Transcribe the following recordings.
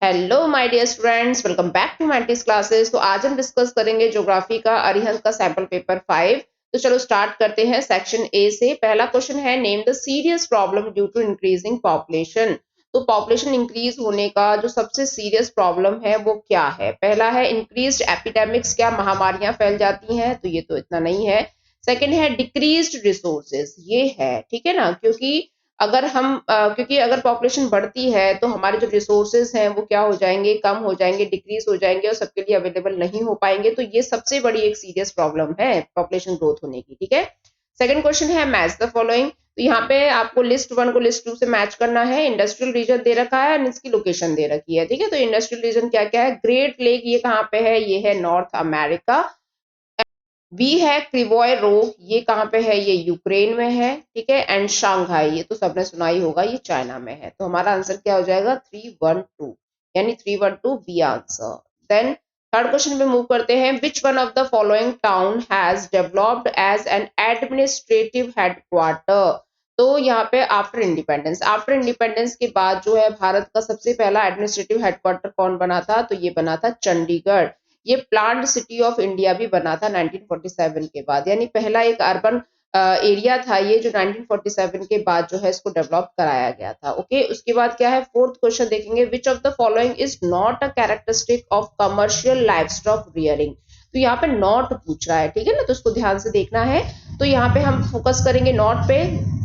Hello my dear students, welcome back to Mantis classes. तो आज हम डिस्कस करेंगे ज्योग्राफी का अरिहंत का सैंपल पेपर 5। तो चलो स्टार्ट करते हैं सेक्शन ए से। पहला क्वेश्चन है, name the serious problem due to increasing population. तो पॉपुलेशन इंक्रीज होने का जो सबसे सीरियस प्रॉब्लम है वो क्या है? पहला है इंक्रीज्ड एपिडेमिक्स, क्या महामारियां फैल जाती हैं? तो ये तो इतना नहीं है। सेकंड है डिक्रीज्ड रिसोर्सेज, ये है, ठीक है ना, क्योंकि अगर पॉपुलेशन बढ़ती है तो हमारे जो रिसोर्सेज हैं वो क्या हो जाएंगे, कम हो जाएंगे, डिक्रीज हो जाएंगे और सबके लिए अवेलेबल नहीं हो पाएंगे। तो ये सबसे बड़ी एक सीरियस प्रॉब्लम है पॉपुलेशन ग्रोथ होने की, ठीक है। सेकंड क्वेश्चन है, मैच द फॉलोइंग। तो यहाँ पे आपको लिस्ट 1 को लिस्ट 2 से मैच करना है। इंडस्ट्रियल रीजन दे रखा है और इसकी लोकेशन दे रखी है, ठीक है। तो इंडस्ट्रियल रीजन क्या क्या है? ग्रेट लेक, ये कहाँ पे है? ये है नॉर्थ अमेरिका। बी है क्रिवॉय रोग, ये कहाँ पे है? ये यूक्रेन में है, ठीक है। एंड शांघाई, ये तो सबने सुना ही होगा, ये चाइना में है। तो हमारा आंसर क्या हो जाएगा? 312, यानी 312 B answer. Then third question पे मूव करते हैं। Which one of the following town has developed as an administrative headquarter. तो यहाँ पे आफ्टर इंडिपेंडेंस के बाद जो है भारत का सबसे पहला एडमिनिस्ट्रेटिव हेडक्वार्टर कौन बना था? तो ये बना था चंडीगढ़। ये प्लान्ड सिटी ऑफ इंडिया भी बना था 1947 के बाद, यानी पहला एक अर्बन एरिया था ये जो 1947 के बाद जो है इसको डेवलप कराया गया था। ओके, उसके बाद क्या है? फोर्थ क्वेश्चन देखेंगे। Which of the following is not a characteristic of commercial livestock rearing. तो यहाँ पे नॉट पूछ रहा है, ठीक है ना, तो उसको ध्यान से देखना है। तो यहाँ पे हम फोकस करेंगे नॉट पे।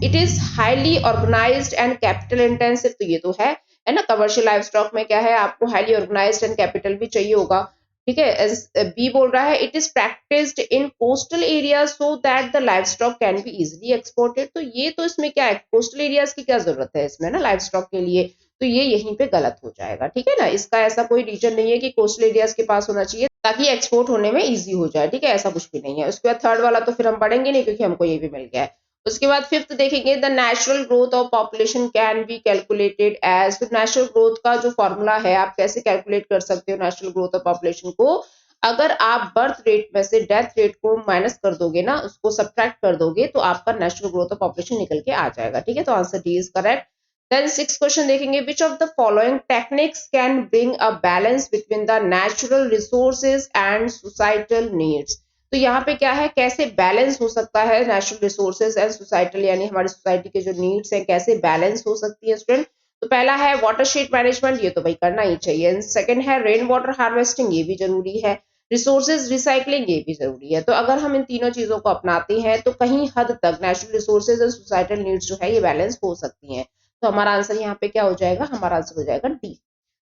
It is highly organised and capital intensive, तो ये तो है ना। कमर्शियल लाइवस्टॉक में क्या है? आपको हाईली ऑर्गेनाइज्ड एंड कैपिटल भी चाहिए होगा, ठीक है। बी बोल रहा है, it is practised in coastal areas so that the live stock can be easily exported. तो ये तो इसमें क्या है, कोस्टल एरियाज की क्या जरूरत है इसमें ना लाइव स्टॉक के लिए? तो ये यहीं पे गलत हो जाएगा, ठीक है ना। इसका ऐसा कोई रीजन नहीं है कि कोस्टल एरियाज के पास होना चाहिए ताकि एक्सपोर्ट होने में इजी हो जाए, ठीक है, ऐसा कुछ भी नहीं है। उसके बाद थर्ड वाला तो फिर हम पढ़ेंगे नहीं क्योंकि हमको ये भी मिल गया है। उसके बाद फिफ्थ देखेंगे, the natural growth of population can be calculated as. तो नेचुरल ग्रोथ का जो फॉर्मूला है, आप कैसे कैलकुलेट कर सकते हो नेचुरल ग्रोथ ऑफ पॉपुलेशन को? अगर आप बर्थ रेट में से डेथ रेट को माइनस कर दोगे ना, उसको सब्ट्रैक्ट कर दोगे, तो आपका नेचुरल ग्रोथ ऑफ पॉपुलेशन निकल के आ जाएगा, ठीक है। तो answer D is correct. Then six question देखेंगे। Which of the following techniques can bring a balance between the natural resources and societal needs. तो यहाँ पे क्या है, कैसे बैलेंस हो सकता है नेचुरल रिसोर्सेज एंड सोसाइटल, यानी हमारी सोसाइटी के जो नीड्स हैं कैसे बैलेंस हो सकती है स्टूडेंट। तो पहला है वाटरशेड मैनेजमेंट, ये तो भाई करना ही चाहिए। सेकंड है रेन वाटर हार्वेस्टिंग, ये भी जरूरी है। रिसोर्सेज रिसाइकलिंग, ये भी जरूरी है। तो अगर हम इन तीनों चीजों को अपनाते हैं तो कहीं हद तक नेचुरल रिसोर्सेज और सोसाइटल नीड्स जो है ये बैलेंस हो सकती हैं। तो हमारा आंसर यहाँ पे क्या हो जाएगा? हमारा आंसर हो जाएगा डी।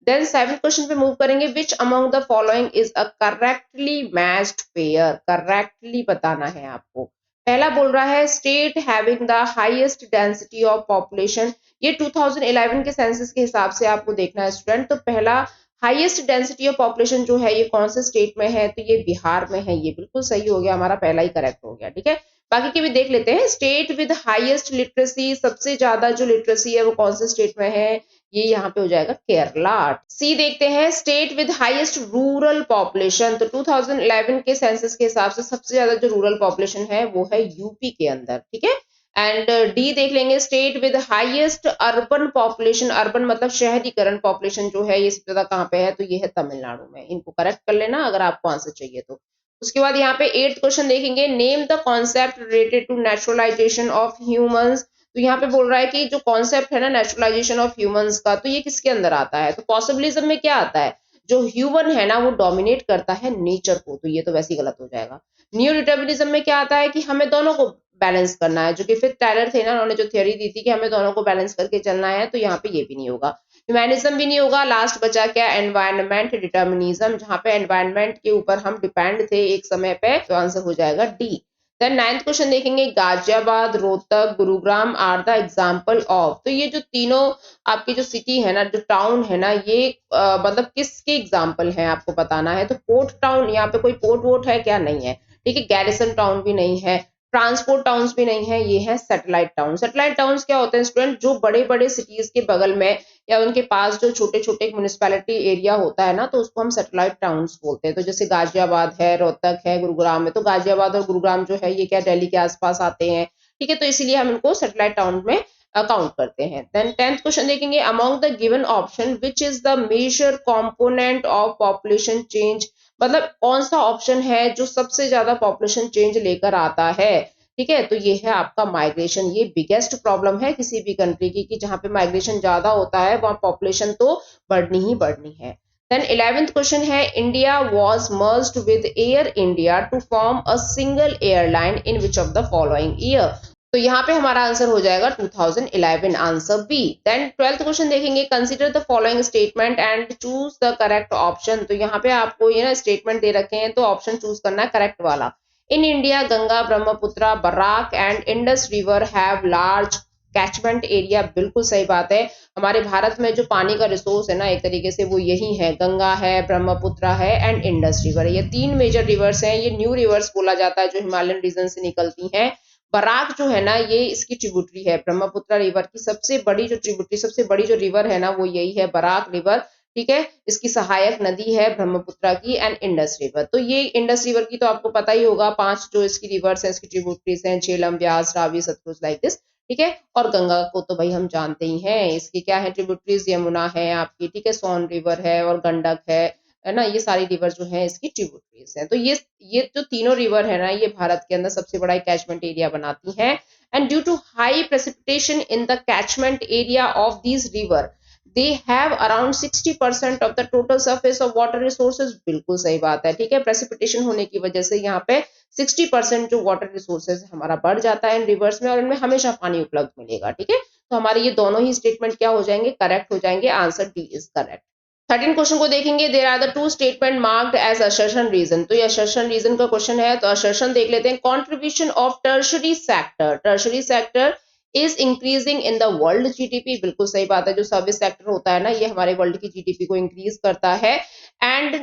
देन सेवन क्वेश्चन पे मूव करेंगे। Which among the following is a correctly matched pair. Correctly बताना है आपको। पहला बोल रहा है state having the highest density of population. ये 2011 के सेंसस के हिसाब से आपको देखना है स्टूडेंट। तो पहला हाईएस्ट डेंसिटी ऑफ पॉपुलेशन जो है ये कौन से स्टेट में है? तो ये बिहार में है। ये बिल्कुल सही हो गया, हमारा पहला ही करेक्ट हो गया, ठीक है। बाकी के भी देख लेते हैं। स्टेट विद हाईएस्ट लिटरेसी, सबसे ज्यादा जो लिटरेसी है वो कौन से स्टेट में है? ये यहाँ पे हो जाएगा केरला। सी देखते हैं, state with highest rural population. तो 2011 के सेंसस के हिसाब से सबसे ज्यादा जो रूरल पॉपुलेशन है वो है यूपी के अंदर, ठीक है। एंड डी देख लेंगे, state with highest urban population. Urban मतलब शहरीकरण पॉपुलेशन जो है ये सबसे ज्यादा कहाँ पे है? तो ये है तमिलनाडु में। इनको करेक्ट कर लेना अगर आपको आंसर चाहिए तो। उसके बाद यहाँ पे 8th क्वेश्चन देखेंगे। Name the concept related to naturalisation of humans. तो यहाँ पे बोल रहा है कि जो कॉन्सेप्ट है ना नेचुरलाइजेशन ऑफ ह्यूमंस का, तो ये किसके अंदर आता है? तो पॉसिबिलिज्म में क्या आता है? जो ह्यूमन है ना वो डोमिनेट करता है नेचर को, तो ये तो वैसे ही गलत हो जाएगा। न्यू डिटर्मिनिज्म में क्या आता है कि हमें दोनों को बैलेंस करना है, जो कि फिर टायलर थे ना, उन्होंने जो थ्योरी दी थी कि हमें दोनों को बैलेंस करके चलना है, तो यहाँ पे ये भी नहीं होगा। ह्यूमैनिज्म भी नहीं होगा। लास्ट बचा क्या? एनवायरनमेंट डिटर्मिनिज्म, जहाँ पे एनवायरनमेंट के ऊपर हम डिपेंड थे एक समय पे, तो आंसर हो जाएगा डी। देन 9th क्वेश्चन देखेंगे। Ghaziabad, Rohtak, Gurugram are the example of. तो ये जो तीनों आपकी जो सिटी है ना, जो टाउन है ना, ये मतलब किसके एग्जाम्पल है आपको बताना है। तो पोर्ट टाउन, यहाँ पे कोई पोर्ट वोट है क्या? नहीं है, ठीक है। गैरिसन टाउन भी नहीं है, ट्रांसपोर्ट टाउन्स भी नहीं है, ये है सैटेलाइट टाउन। सैटेलाइट टाउन्स क्या होते हैं स्टूडेंट? जो बड़े बड़े सिटीज के बगल में या उनके पास जो छोटे छोटे म्यूनिसिपैलिटी एरिया होता है ना, तो उसको हम सैटेलाइट टाउन्स बोलते हैं। तो जैसे गाजियाबाद है, रोहतक है, गुरुग्राम है। तो गाजियाबाद और गुरुग्राम जो है ये क्या दिल्ली के आसपास आते हैं, ठीक है। तो इसीलिए हम इनको सैटेलाइट टाउन में काउंट करते हैं। देन 10th क्वेश्चन देखेंगे, among the given option which is the major component of population change, मतलब कौन सा ऑप्शन है जो सबसे ज्यादा पॉपुलेशन चेंज लेकर आता है। ठीक है, तो ये है आपका माइग्रेशन। ये बिगेस्ट प्रॉब्लम है किसी भी कंट्री की कि जहां पे माइग्रेशन ज्यादा होता है वहां पॉपुलेशन तो बढ़नी ही बढ़नी है। देन 11th क्वेश्चन है, India was merged with Air India to form a single airline in which of the following year. तो यहाँ पे हमारा आंसर हो जाएगा 2011, answer B. Then 12th question देखेंगे, consider the following statement and choose the correct option. तो यहाँ पे आपको ये ना स्टेटमेंट दे रखे हैं तो ऑप्शन चूज करना है करेक्ट वाला। In India Ganga, Brahmaputra, Barak and Indus river have large catchment area, बिल्कुल सही बात है। हमारे भारत में जो पानी का रिसोर्स है ना एक तरीके से वो यही है, गंगा है, ब्रह्मपुत्र है एंड इंडस रिवर है। ये 3 मेजर रिवर्स हैं। ये न्यू रिवर्स बोला जाता है जो हिमालयन रीजन से निकलती हैं। बराक जो है ना ये इसकी ट्रिब्यूटरी है, ब्रह्मपुत्र रिवर की सबसे बड़ी जो ट्रिब्यूटरी, सबसे बड़ी जो रिवर है ना वो यही है बराक रिवर। ठीक है, इसकी सहायक नदी है ब्रह्मपुत्र की एंड इंडस रिवर। तो ये इंडस रिवर की तो आपको पता ही होगा, 5 जो इसकी रिवर्स है, इसकी ट्रिब्यूटरीज हैं, झेलम, ब्यास, रावी, सतलुज, लाइक दिस। ठीक है, और गंगा को तो भाई हम जानते ही हैं, इसकी क्या है ट्रिब्यूटरीज, यमुना है आपकी, ठीक है, सोन रिवर है और गंडक है ना, ये सारी रिवर जो है इसकी ट्रिब्यूटरीज हैं। तो ये जो तीनों रिवर है ना ये भारत के अंदर सबसे बड़ा कैचमेंट एरिया बनाती हैं। And due to high precipitation in the catchment area of these river they have around 60% of the total surface of water resources, बिल्कुल सही बात है। ठीक है, प्रेसिपिटेशन होने की वजह से यहाँ पे 60% जो वाटर रिसोर्सेज हमारा बढ़ जाता है इन रिवर्स में और इनमें हमेशा पानी उपलब्ध मिलेगा। ठीक है, तो हमारे ये दोनों ही स्टेटमेंट क्या हो जाएंगे, करेक्ट हो जाएंगे। Answer D is correct. 13 question को देखेंगे, there are the 2 statement marked as assertion reason. तो ये असर्शन रीजन का क्वेश्चन है, तो असर्शन देख लेते हैं। Contribution of tertiary sector, tertiary sector is increasing in the world GDP, बिल्कुल सही बात है। जो सर्विस सेक्टर होता है ना ये हमारे वर्ल्ड की जीडीपी को इंक्रीज करता है। एंड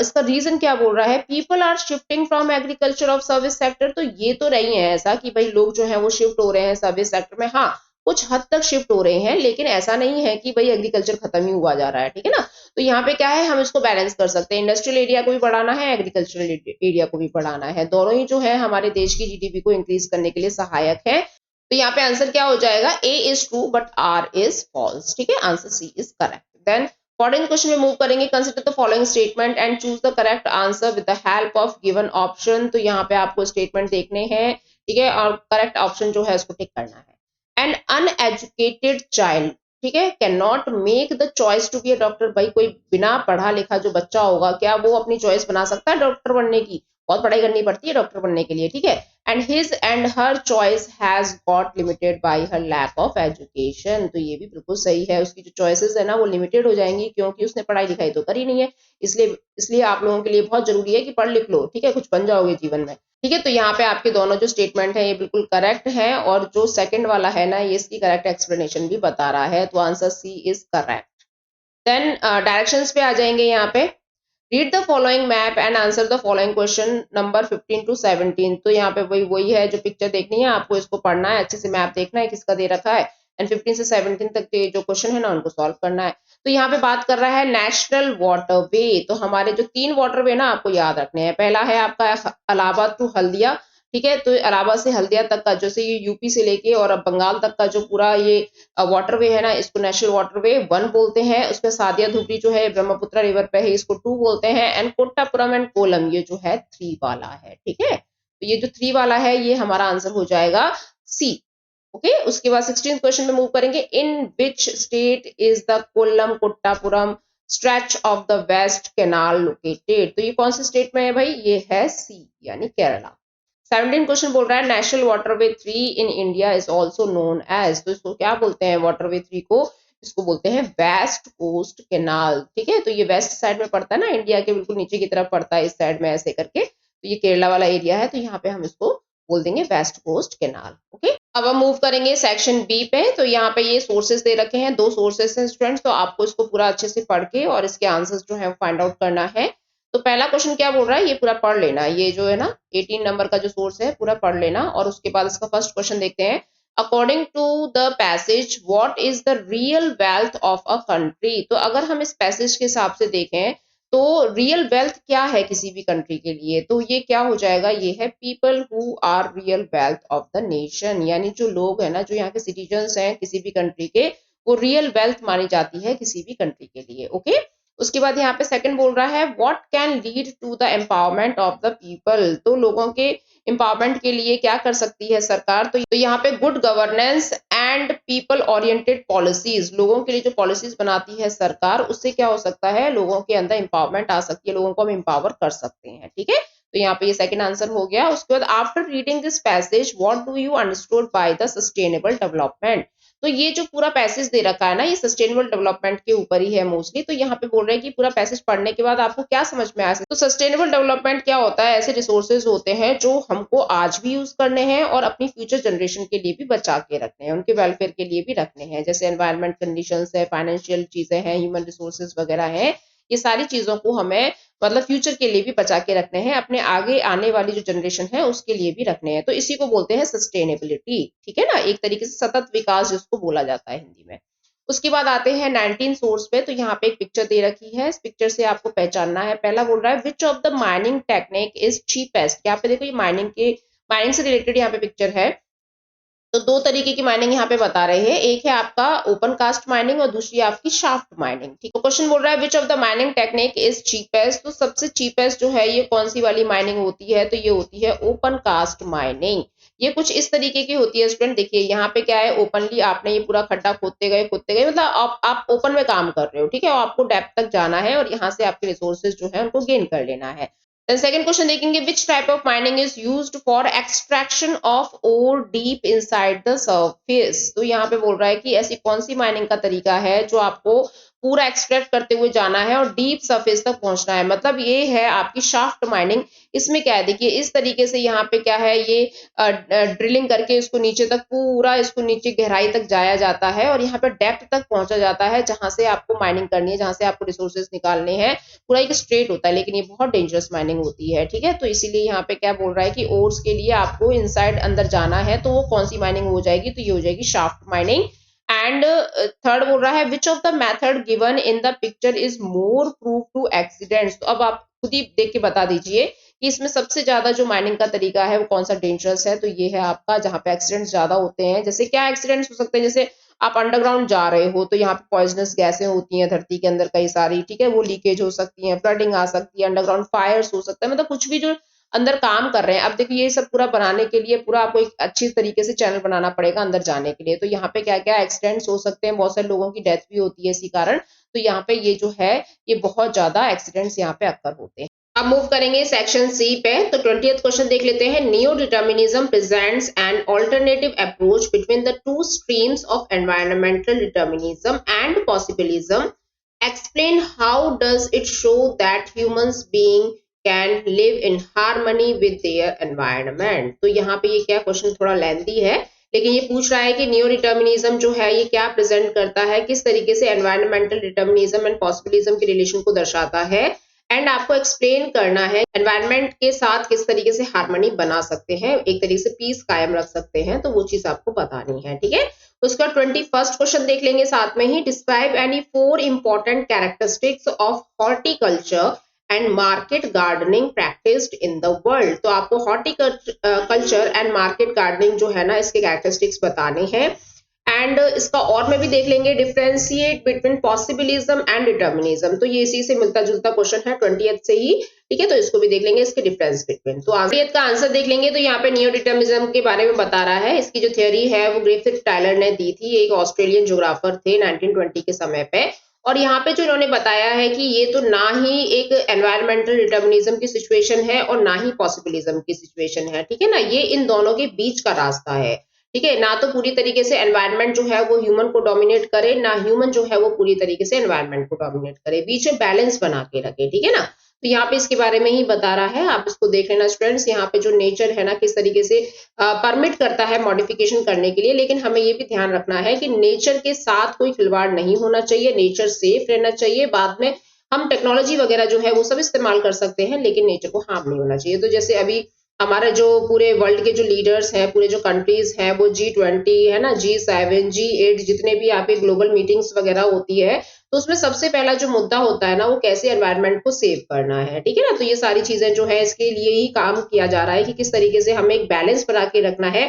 इसका रीजन क्या बोल रहा है, people are shifting from agriculture of service sector. तो ये तो नहीं है ऐसा कि भाई लोग जो है वो शिफ्ट हो रहे हैं सर्विस सेक्टर में, हाँ कुछ हद तक शिफ्ट हो रहे हैं, लेकिन ऐसा नहीं है कि भाई एग्रीकल्चर खत्म ही हुआ जा रहा है। ठीक है ना, तो यहाँ पे क्या है, हम इसको बैलेंस कर सकते हैं, इंडस्ट्रियल एरिया को भी बढ़ाना है, एग्रीकल्चरल एरिया को भी बढ़ाना है, दोनों ही जो है हमारे देश की जीडीपी को इंक्रीज करने के लिए सहायक है। तो यहाँ पे आंसर क्या हो जाएगा, A is true but R is false. ठीक है, answer C is correct. Then 14th question में मूव करेंगे, consider the following statement and choose the correct answer with the help of given option. तो यहाँ पे आपको स्टेटमेंट देखने हैं, ठीक है, और करेक्ट ऑप्शन जो है उसको टिक करना है। एन अनएजुकेटेड चाइल्ड, ठीक है, can not make the choice to be a doctor. भाई कोई बिना पढ़ा लिखा जो बच्चा होगा क्या वो अपनी चॉइस बना सकता है डॉक्टर बनने की, बहुत पढ़ाई करनी पड़ती है डॉक्टर बनने के लिए। ठीक है, and his and her choice has got limited by her lack of education. तो ये भी बिल्कुल सही है, उसकी जो चॉइसेस है ना वो लिमिटेड हो जाएंगी क्योंकि उसने पढ़ाई लिखाई तो करी नहीं है। इसलिए आप लोगों के लिए बहुत जरूरी है कि पढ़ लिख लो, ठीक है, कुछ बन जाओगे जीवन में। ठीक है, तो यहाँ पे आपके दोनों जो स्टेटमेंट है ये बिल्कुल करेक्ट है, और जो सेकंड वाला है ना ये इसकी करेक्ट एक्सप्लेनेशन भी बता रहा है, तो answer C is correct. Then directions पे आ जाएंगे, यहाँ पे read the following map and answer the following question number 15 to 17। तो यहाँ पे वही है जो पिक्चर देखनी है आपको, इसको पढ़ना है अच्छे से, मैप देखना है किसका दे रखा है, एंड 15 से 17 तक के जो क्वेश्चन है ना उनको सॉल्व करना है। तो यहाँ पे बात कर रहा है नेशनल वाटरवे। तो हमारे जो 3 वाटरवे ना आपको याद रखने हैं, पहला है आपका इलाहाबाद टू हल्दिया। ठीक है, तो इलाहाबाद से हल्दिया तक का, जैसे ये यूपी से लेके और अब बंगाल तक का जो पूरा ये वाटरवे है ना इसको नेशनल वाटरवे 1 बोलते हैं। उसमें सादिया धुबरी जो है ब्रह्मपुत्र रिवर पे है, इसको 2 बोलते हैं। एंड कोट्टापुरम एंड कोलम ये जो है 3 वाला है। ठीक है, तो ये जो 3 वाला है ये हमारा आंसर हो जाएगा सी। ओके, उसके बाद 16th क्वेश्चन में मूव करेंगे, in which state is the Kollam Kottapuram stretch of the west canal located. तो ये कौन से स्टेट में है भाई, ये है सी यानी केरला। 17 क्वेश्चन बोल रहा है national waterway 3 in India is also known as. तो इसको क्या बोलते हैं वाटरवे 3 को, इसको बोलते हैं वेस्ट कोस्ट कैनाल। ठीक है, तो ये वेस्ट साइड में पड़ता है ना, इंडिया के बिल्कुल नीचे की तरफ पड़ता है इस साइड में ऐसे करके, तो ये केरला वाला एरिया है, तो यहाँ पे हम इसको बोल देंगे वेस्ट कोस्ट कैनाल। ओके, अब हम मूव करेंगे सेक्शन बी पे। तो यहाँ पे ये सोर्सेस दे रखे हैं, 2 सोर्सेस हैं स्टूडेंट्स, तो आपको इसको पूरा अच्छे से पढ़ के और इसके आंसर्स जो है फाइंड आउट करना है। तो पहला क्वेश्चन क्या बोल रहा है, ये पूरा पढ़ लेना, ये जो है ना 18 नंबर का जो सोर्स है पूरा पढ़ लेना, और उसके बाद इसका फर्स्ट क्वेश्चन देखते हैं। According to the passage what is the real wealth of a country. तो अगर हम इस पैसेज के हिसाब से देखें तो रियल वेल्थ क्या है किसी भी कंट्री के लिए, तो ये क्या हो जाएगा, ये है people who are real wealth of the nation, यानी जो लोग है ना, जो यहाँ के सिटीजन्स हैं किसी भी कंट्री के, वो रियल वेल्थ मानी जाती है किसी भी कंट्री के लिए। ओके, उसके बाद यहाँ पे सेकंड बोल रहा है what can lead to the empowerment of the people, तो लोगों के एम्पावरमेंट के लिए क्या कर सकती है सरकार, तो यहाँ पे good governance and people oriented policies, लोगों के लिए जो पॉलिसीज बनाती है सरकार, उससे क्या हो सकता है, लोगों के अंदर एम्पावरमेंट आ सकती है, लोगों को हम एम्पावर कर सकते हैं। ठीक है, तो यहाँ पे ये सेकंड आंसर हो गया। उसके बाद after reading this passage what do you understood by the sustainable development, तो ये जो पूरा पैसेज दे रखा है ना, ये सस्टेनेबल डेवलपमेंट के ऊपर ही है मोस्टली, तो यहाँ पे बोल रहे हैं कि पूरा पैसेज पढ़ने के बाद आपको क्या समझ में आ सकता है। तो सस्टेनेबल डेवलपमेंट क्या होता है, ऐसे रिसोर्सेज होते हैं जो हमको आज भी यूज करने हैं और अपनी फ्यूचर जनरेशन के लिए भी बचा के रखने हैं, उनके वेलफेयर के लिए भी रखने हैं, जैसे एनवायरमेंट कंडीशंस है, फाइनेंशियल चीजें हैं, ह्यूमन रिसोर्सेज वगैरह हैं, ये सारी चीजों को हमें मतलब फ्यूचर के लिए भी बचा के रखने हैं, अपने आगे आने वाली जो जनरेशन है उसके लिए भी रखने हैं, तो इसी को बोलते हैं सस्टेनेबिलिटी। ठीक है ना, एक तरीके से सतत विकास जिसको बोला जाता है हिंदी में। उसके बाद आते हैं 19 सोर्स पे, तो यहाँ पे एक पिक्चर दे रखी है, इस पिक्चर से आपको पहचानना है। पहला बोल रहा है which of the mining technique is cheapest, यहाँ पे देखो ये माइनिंग से रिलेटेड यहाँ पे पिक्चर है, तो दो तरीके की माइनिंग यहाँ पे बता रहे हैं, एक है आपका ओपन कास्ट माइनिंग और दूसरी आपकी शाफ्ट माइनिंग। ठीक, तो क्वेश्चन बोल रहा है which of the mining technique is cheapest, तो सबसे चीपेस्ट जो है ये कौन सी वाली माइनिंग होती है, तो ये होती है ओपन कास्ट माइनिंग। ये कुछ इस तरीके की होती है स्टूडेंट, देखिए यहाँ पे क्या है, ओपनली आपने ये पूरा खड्डा खोदते गए मतलब आप ओपन में काम कर रहे हो, ठीक है, और आपको डेप्थ तक जाना है और यहाँ से आपके रिसोर्सेज जो है उनको गेन कर लेना है। Then second question देखेंगे which type of mining is used for extraction of ore deep inside the surface, तो यहाँ पे बोल रहा है कि ऐसी कौन सी माइनिंग का तरीका है जो आपको पूरा एक्सट्रैक्ट करते हुए जाना है और डीप सरफेस तक पहुंचना है, मतलब ये है आपकी शाफ्ट माइनिंग। इसमें क्या है, देखिए इस तरीके से यहाँ पे क्या है, ये ड्रिलिंग करके इसको नीचे तक पूरा इसको नीचे गहराई तक जाया जाता है और यहाँ पे डेप्थ तक पहुंचा जाता है जहां से आपको माइनिंग करनी है, जहां से आपको रिसोर्सेज निकालने हैं। पूरा एक स्ट्रेट होता है लेकिन ये बहुत डेंजरस माइनिंग होती है। ठीक है, तो इसीलिए यहाँ पे क्या बोल रहा है कि ओर्स के लिए आपको इनसाइड अंदर जाना है, तो वो कौन सी माइनिंग हो जाएगी, तो ये हो जाएगी शाफ्ट माइनिंग। एंड थर्ड बोल रहा है which of the method given in the picture is more proof to accidents, तो अब आप खुद ही देख के बता दीजिए कि इसमें सबसे ज्यादा जो माइनिंग का तरीका है वो कौन सा डेंजरस है, तो ये है आपका जहां पे एक्सीडेंट्स ज्यादा होते हैं। जैसे क्या एक्सीडेंट्स हो सकते हैं, जैसे आप अंडरग्राउंड जा रहे हो तो यहाँ पे पॉइजनस गैसें होती हैं धरती के अंदर कई सारी, ठीक है, वो लीकेज हो सकती है, फ्लडिंग आ सकती है, अंडरग्राउंड फायर्स हो सकता है, मतलब कुछ भी जो अंदर काम कर रहे हैं। अब देखिए ये सब पूरा बनाने के लिए पूरा आपको एक अच्छी तरीके से चैनल बनाना पड़ेगा अंदर जाने के लिए, तो यहाँ पे क्या क्या एक्सीडेंट्स हो सकते हैं, बहुत सारे लोगों की डेथ भी होती है इसी कारण, तो यहाँ पे ये जो है ये बहुत ज्यादा एक्सीडेंट्स यहाँ पे अक्कर होते हैं। अब मूव करेंगे सेक्शन सी पे, तो 20th क्वेश्चन देख लेते हैं। Neo determinism presents an alternative approach between the two streams of environmental determinism and possibilism, explain how does it show that humans being can live in harmony with their environment, तो यहाँ पे ये क्या question थोड़ा lengthy है लेकिन ये पूछ रहा है कि नियो डिटर्मिनिज्म जो है ये क्या प्रेजेंट करता है, किस तरीके से एनवायरमेंटल डिटर्मिनिज्म एंड पॉसिबिलिज्म के रिलेशन को दर्शाता है, एंड आपको एक्सप्लेन करना है एनवायरनमेंट के साथ किस तरीके से हार्मनी बना सकते हैं, एक तरीके से पीस कायम रख सकते हैं, तो वो चीज आपको बतानी है। ठीक है, उसका 21st क्वेश्चन देख लेंगे साथ में ही। Describe any 4 important characteristics of horticulture and market gardening practised in the world, तो आपको हॉर्टिकल्चर एंड मार्केट गार्डनिंग जो है ना इसके कैरेक्टरिस्टिक्स बताने हैं। एंड इसका और में भी देख लेंगे differentiate between possibilism and determinism, तो ये इसी से मिलता जुलता क्वेश्चन है 20th से ही। ठीक है, तो इसको भी देख लेंगे इसके डिफरेंस बिटवीन। तो 20th का आंसर देख लेंगे, तो यहाँ पे नियो डिटर्मिनिज्म के बारे में बता रहा है। इसकी जो थ्योरी है वो ग्रिफिथ टायलर ने दी थी, एक ऑस्ट्रेलियन ज्योग्राफर थे 1920 के समय पे, और यहाँ पे जो इन्होंने बताया है कि ये तो ना ही एक एनवायरमेंटल डिटर्मिनिज्म की सिचुएशन है और ना ही पॉसिबिलिज्म की सिचुएशन है। ठीक है ना, ये इन दोनों के बीच का रास्ता है। ठीक है, ना तो पूरी तरीके से एनवायरनमेंट जो है वो ह्यूमन को डोमिनेट करे, ना ह्यूमन जो है वो पूरी तरीके से एनवायरनमेंट को डोमिनेट करे, बीच में बैलेंस बना के रखे। ठीक है ना, तो यहाँ पे इसके बारे में ही बता रहा है, आप इसको देख लेना स्टूडेंट्स। यहाँ पे जो नेचर है ना किस तरीके से परमिट करता है मॉडिफिकेशन करने के लिए, लेकिन हमें ये भी ध्यान रखना है कि नेचर के साथ कोई खिलवाड़ नहीं होना चाहिए, नेचर सेफ रहना चाहिए। बाद में हम टेक्नोलॉजी वगैरह जो है वो सब इस्तेमाल कर सकते हैं लेकिन नेचर को हार्म नहीं होना चाहिए। तो जैसे अभी हमारे जो पूरे वर्ल्ड के जो लीडर्स हैं, पूरे जो कंट्रीज हैं, वो G20 है ना, G7 G8 जितने भी आपके ग्लोबल मीटिंग्स वगैरह होती है, तो तो उसमें सबसे पहला जो मुद्दा होता है ना, वो कैसे एनवायरनमेंट को सेव करना है, ठीक है ना। तो ये सारी चीजें जो है इसके लिए ही काम किया जा रहा है कि किस तरीके से हमें एक बैलेंस बना के रखना है।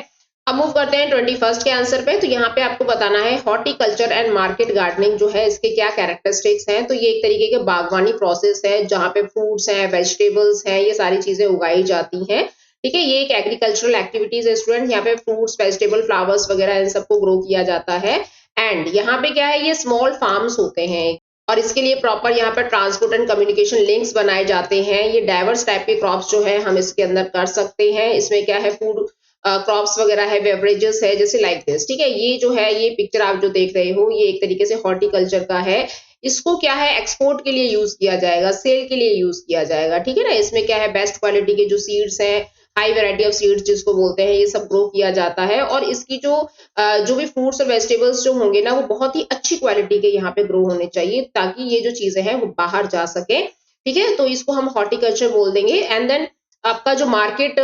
अब मूव करते हैं 21st के आंसर पे। तो यहाँ पे आपको बताना है हॉर्टिकल्चर एंड मार्केट गार्डनिंग जो है इसके क्या कैरेक्टरिस्टिक्स हैं। तो ये एक तरीके के बागवानी प्रोसेस है जहाँ पे फ्रूट्स हैं, वेजिटेबल्स हैं, ये सारी चीजें उगाई जाती हैं, ठीक है। ये एक एग्रीकल्चरल एक्टिविटीज है स्टूडेंट, यहाँ पे फ्रूट्स, वेजिटेबल, फ्लावर्स वगैरह इन सबको ग्रो किया जाता है। एंड यहाँ पे क्या है, ये स्मॉल फार्म्स होते हैं और इसके लिए प्रॉपर यहाँ पे ट्रांसपोर्ट एंड कम्युनिकेशन लिंक्स बनाए जाते हैं। ये डाइवर्स टाइप के क्रॉप्स जो है हम इसके अंदर कर सकते हैं। इसमें क्या है, फूड क्रॉप्स वगैरह है, बेवरेजेस है, जैसे लाइक दिस, ठीक है। ये जो है, ये पिक्चर आप जो देख रहे हो, ये एक तरीके से हॉर्टिकल्चर का है। इसको क्या है, एक्सपोर्ट के लिए यूज किया जाएगा, सेल के लिए यूज किया जाएगा, ठीक है ना। इसमें क्या है, बेस्ट क्वालिटी के जो सीड्स हैं, हाई वैरायटी ऑफ सीड्स जिसको बोलते हैं, ये सब ग्रो किया जाता है। और इसकी जो भी फ्रूट्स और वेजिटेबल्स जो होंगे ना, वो बहुत ही अच्छी क्वालिटी के यहाँ पे ग्रो होने चाहिए ताकि ये जो चीजें हैं वो बाहर जा सके, ठीक है। तो इसको हम हॉर्टिकल्चर बोल देंगे। एंड देन आपका जो मार्केट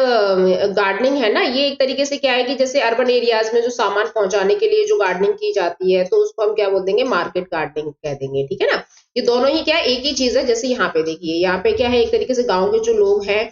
गार्डनिंग है ना, ये एक तरीके से क्या है कि जैसे अर्बन एरियाज में जो सामान पहुंचाने के लिए जो गार्डनिंग की जाती है, तो उसको हम क्या बोल देंगे, मार्केट गार्डनिंग कह देंगे, ठीक है ना। ये दोनों ही क्या है, एक ही चीज है। जैसे यहाँ पे देखिए, यहाँ पे क्या है, एक तरीके से गाँव के जो लोग हैं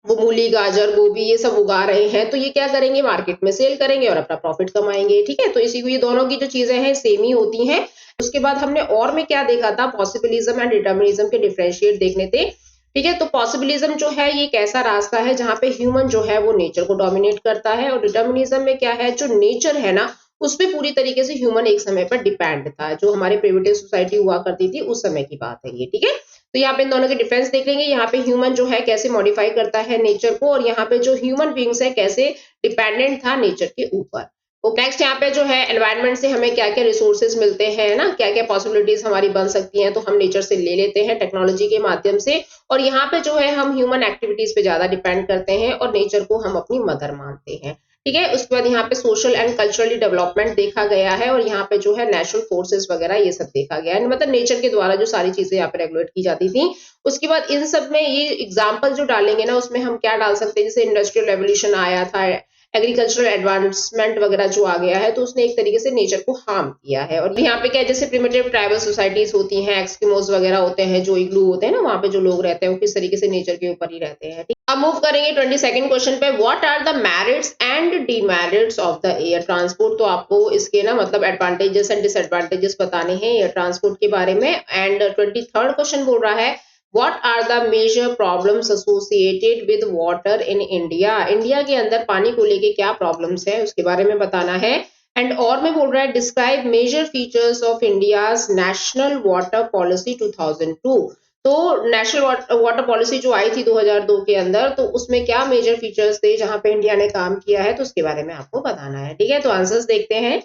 वो मूली, गाजर, गोभी ये सब उगा रहे हैं, तो ये क्या करेंगे, मार्केट में सेल करेंगे और अपना प्रॉफिट कमाएंगे, ठीक है। तो इसी को, ये दोनों की जो चीजें हैं सेम ही होती हैं। उसके बाद हमने और में क्या देखा था, पॉसिबिलिज्म एंड डिटर्मिनिज्म के डिफरेंशिएट देखने थे, ठीक है। तो पॉसिबिलिज्म जो है ये एक ऐसा रास्ता है जहां पे ह्यूमन जो है वो नेचर को डोमिनेट करता है, और डिटर्मिनिज्म में क्या है, जो नेचर है ना उस पे पूरी तरीके से ह्यूमन एक समय पर डिपेंड था, जो हमारे प्रिमिटिव सोसाइटी हुआ करती थी उस समय की बात है ये, ठीक है। तो यहाँ पे इन दोनों के डिफरेंस देख लेंगे। यहाँ पे ह्यूमन जो है कैसे मॉडिफाई करता है नेचर को, और यहाँ पे जो ह्यूमन बींग्स है कैसे डिपेंडेंट था नेचर के ऊपर। नेक्स्ट यहाँ पे जो है एनवायरनमेंट से हमें क्या क्या रिसोर्सेज मिलते हैं ना, क्या क्या पॉसिबिलिटीज हमारी बन सकती हैं, तो हम नेचर से ले लेते हैं टेक्नोलॉजी के माध्यम से। और यहाँ पे जो है हम ह्यूमन एक्टिविटीज पे ज्यादा डिपेंड करते हैं और नेचर को हम अपनी मदर मानते हैं, ठीक है। उसके बाद यहाँ पे सोशल एंड कल्चरली डेवलपमेंट देखा गया है, और यहाँ पे जो है नेचुरल फोर्सेस वगैरह ये सब देखा गया है, मतलब नेचर के द्वारा जो सारी चीजें यहाँ पे रेगुलेट की जाती थी। उसके बाद इन सब में ये एग्जाम्पल जो डालेंगे ना, उसमें हम क्या डाल सकते हैं, जैसे इंडस्ट्रियल रेवोल्यूशन आया था, एग्रीकल्चरल एडवांसमेंट वगैरह जो आ गया है, तो उसने एक तरीके से नेचर को हार्म किया है। और यहाँ पे क्या है, जैसे प्रिमिटिव ट्राइबल सोसाइटीज होती हैं, एक्सकिमोज वगैरह होते हैं, जो इग्लू होते हैं ना, वहाँ पे जो लोग रहते हैं वो किस तरीके से नेचर के ऊपर ही रहते हैं। अब मूव करेंगे 22nd क्वेश्चन पे, what are the merits and demerits of the air transport. तो आपको इसके ना मतलब एडवांटेजेस एंड डिसएडवांटेजेस बताने हैं एयर ट्रांसपोर्ट के बारे में। एंड 23rd क्वेश्चन बोल रहा है, What are the major problems associated with water in India? India के अंदर पानी को लेके क्या प्रॉब्लम्स है उसके बारे में बताना है। एंड और में बोल रहा है, describe major features of India's national water policy 2002। तो नेशनल वाटर पॉलिसी जो आई थी 2002 के अंदर, तो उसमें क्या मेजर फीचर्स थे जहां पे इंडिया ने काम किया है, तो उसके बारे में आपको बताना है, ठीक है। तो आंसर्स देखते हैं।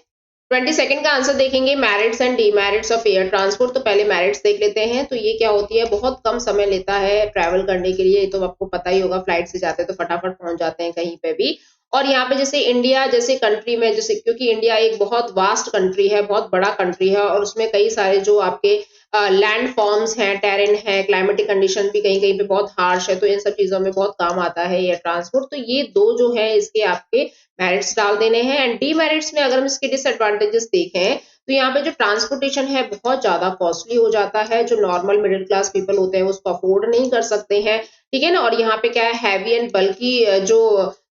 22nd का आंसर देखेंगे, merits and demerits of air transport. तो पहले मेरिट्स देख लेते हैं। तो ये क्या होती है, बहुत कम समय लेता है ट्रैवल करने के लिए, तो आपको पता ही होगा, फ्लाइट से जाते हैं तो फटाफट पहुंच जाते हैं कहीं पे भी। और यहाँ पे जैसे इंडिया जैसे कंट्री में, जैसे क्योंकि इंडिया एक बहुत वास्ट कंट्री है, बहुत बड़ा कंट्री है, और उसमें कई सारे जो आपके लैंड फॉर्म्स हैं, टेरेन है, क्लाइमेटिक कंडीशन भी कहीं कहीं पे बहुत हार्श है, तो इन सब चीजों में बहुत काम आता है एयर ट्रांसपोर्ट। तो ये दो जो है इसके आपके मेरिट्स डाल देने हैं। एंड डीमेरिट्स में अगर हम इसके डिसएडवांटेजेस देखें, तो यहाँ पे जो ट्रांसपोर्टेशन है बहुत ज्यादा कॉस्टली हो जाता है, जो नॉर्मल मिडिल क्लास पीपल होते हैं उसको अफोर्ड नहीं कर सकते हैं, ठीक है ना। और यहाँ पे क्या है, हैवी एंड बल्की जो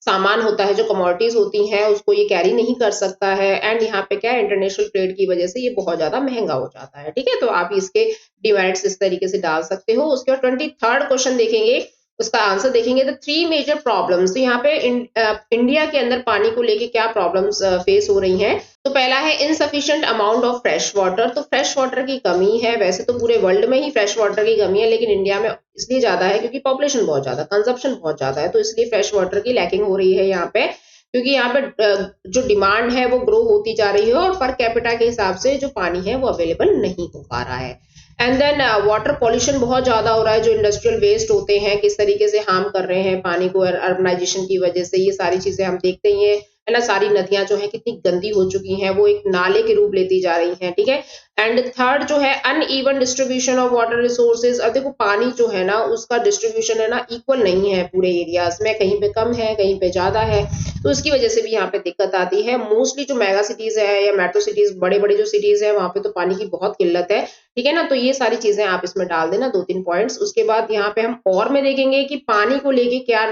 सामान होता है, जो कमोडिटीज होती हैं, उसको ये कैरी नहीं कर सकता है। एंड यहाँ पे क्या है, इंटरनेशनल ट्रेड की वजह से ये बहुत ज्यादा महंगा हो जाता है, ठीक है। तो आप इसके डिमेरिट्स इस तरीके से डाल सकते हो। उसके बाद 23rd क्वेश्चन देखेंगे, उसका आंसर देखेंगे, द 3 मेजर प्रॉब्लम्स। तो यहाँ पे इंडिया के अंदर पानी को लेके क्या प्रॉब्लम्स फेस हो रही हैं। तो पहला है insufficient amount of fresh water. तो फ्रेश वाटर की कमी है, वैसे तो पूरे वर्ल्ड में ही फ्रेश वाटर की कमी है, लेकिन इंडिया में इसलिए ज्यादा है क्योंकि पॉपुलेशन बहुत ज्यादा, कंजप्शन बहुत ज्यादा है, तो इसलिए फ्रेश वाटर की लैकिंग हो रही है यहाँ पे। क्योंकि यहाँ पे जो डिमांड है वो ग्रो होती जा रही है, और पर कैपिटा के हिसाब से जो पानी है वो अवेलेबल नहीं हो पा रहा है। एंड देन वाटर पॉल्यूशन बहुत ज्यादा हो रहा है, जो इंडस्ट्रियल वेस्ट होते हैं किस तरीके से हार्म कर रहे हैं पानी को अर्बनाइजेशन की वजह से, ये सारी चीजें हम देखते ही है ना। सारी नदियां जो है कितनी गंदी हो चुकी हैं, वो एक नाले के रूप लेती जा रही हैं, ठीक है। एंड थर्ड जो है uneven distribution of water resources. अब देखो पानी जो है ना उसका डिस्ट्रीब्यूशन है ना इक्वल नहीं है पूरे एरियाज में, कहीं पे कम है कहीं पे ज्यादा है, तो उसकी वजह से भी यहाँ पे दिक्कत आती है। मोस्टली जो मेगा सिटीज है या मेट्रो सिटीज, बड़े बड़े जो सिटीज है वहां पे तो पानी की बहुत किल्लत है, ठीक है ना। तो ये सारी चीजें आप इसमें डाल देना, 2-3 पॉइंट्स। उसके बाद यहाँ पे हम और में देखेंगे कि पानी को लेके क्या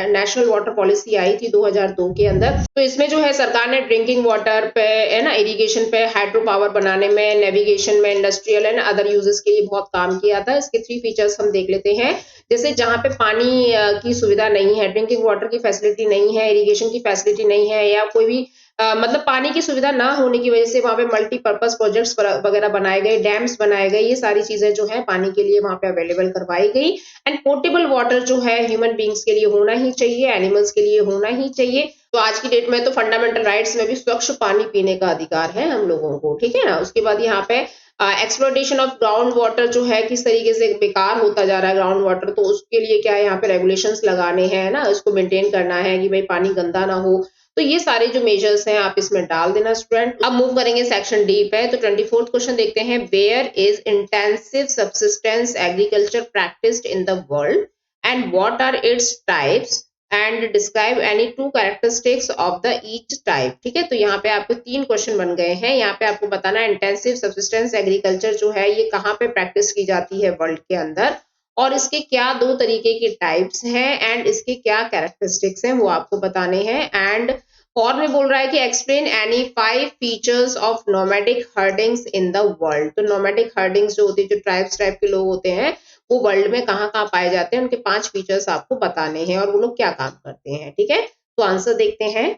नेशनल वाटर पॉलिसी आई थी 2002 के अंदर। तो इसमें जो है सरकार ने ड्रिंकिंग वाटर पे है ना, इरिगेशन पे, हाइड्रो पावर बनाने में, नेविगेशन में, इंडस्ट्रियल एंड अदर यूजेस के लिए बहुत काम किया था। इसके 3 फीचर्स हम देख लेते हैं। जैसे जहाँ पे पानी की सुविधा नहीं है, ड्रिंकिंग वाटर की फैसिलिटी नहीं है, इरिगेशन की फैसिलिटी नहीं है, या कोई भी मतलब पानी की सुविधा ना होने की वजह से वहां पे मल्टीपर्पज प्रोजेक्ट्स वगैरह बनाए गए, डैम्स बनाए गए, ये सारी चीजें जो है पानी के लिए वहां पे अवेलेबल करवाई गई। एंड पोर्टेबल वाटर जो है ह्यूमन बींग्स के लिए होना ही चाहिए, एनिमल्स के लिए होना ही चाहिए। तो आज की डेट में तो फंडामेंटल राइट्स में भी स्वच्छ पानी पीने का अधिकार है हम लोगों को, ठीक है ना। उसके बाद यहाँ पे एक्सप्लोटेशन ऑफ ग्राउंड वाटर जो है किस तरीके से बेकार होता जा रहा है ग्राउंड वाटर, तो उसके लिए क्या है यहाँ पे रेगुलेशंस लगाने हैं ना, उसको मेंटेन करना है कि भाई पानी गंदा ना हो। तो ये सारे जो मेजर्स हैं आप इसमें डाल देना स्टूडेंट। अब मूव करेंगे सेक्शन डी पे। तो 24th क्वेश्चन देखते हैं, where is intensive subsistence agriculture practised in the world and what are its types and describe any 2 characteristics of the each type. ठीक है, तो यहाँ पे आपको 3 क्वेश्चन बन गए हैं। यहाँ पे आपको बताना है इंटेंसिव सब्सिस्टेंस एग्रीकल्चर जो है ये कहाँ पे प्रैक्टिस की जाती है वर्ल्ड के अंदर, और इसके क्या 2 तरीके के टाइप्स हैं एंड इसके क्या कैरेक्टरिस्टिक्स हैं वो आपको बताने हैं। एंड और में बोल रहा है कि explain any 5 features of nomadic herdings in the world. तो नोमैडिक हर्डिंग्स जो होती है, जो ट्राइब्स टाइप के लोग होते हैं वो वर्ल्ड में कहाँ कहाँ पाए जाते हैं, उनके 5 फीचर्स आपको बताने हैं और वो लोग क्या काम करते हैं। ठीक है, तो आंसर देखते हैं।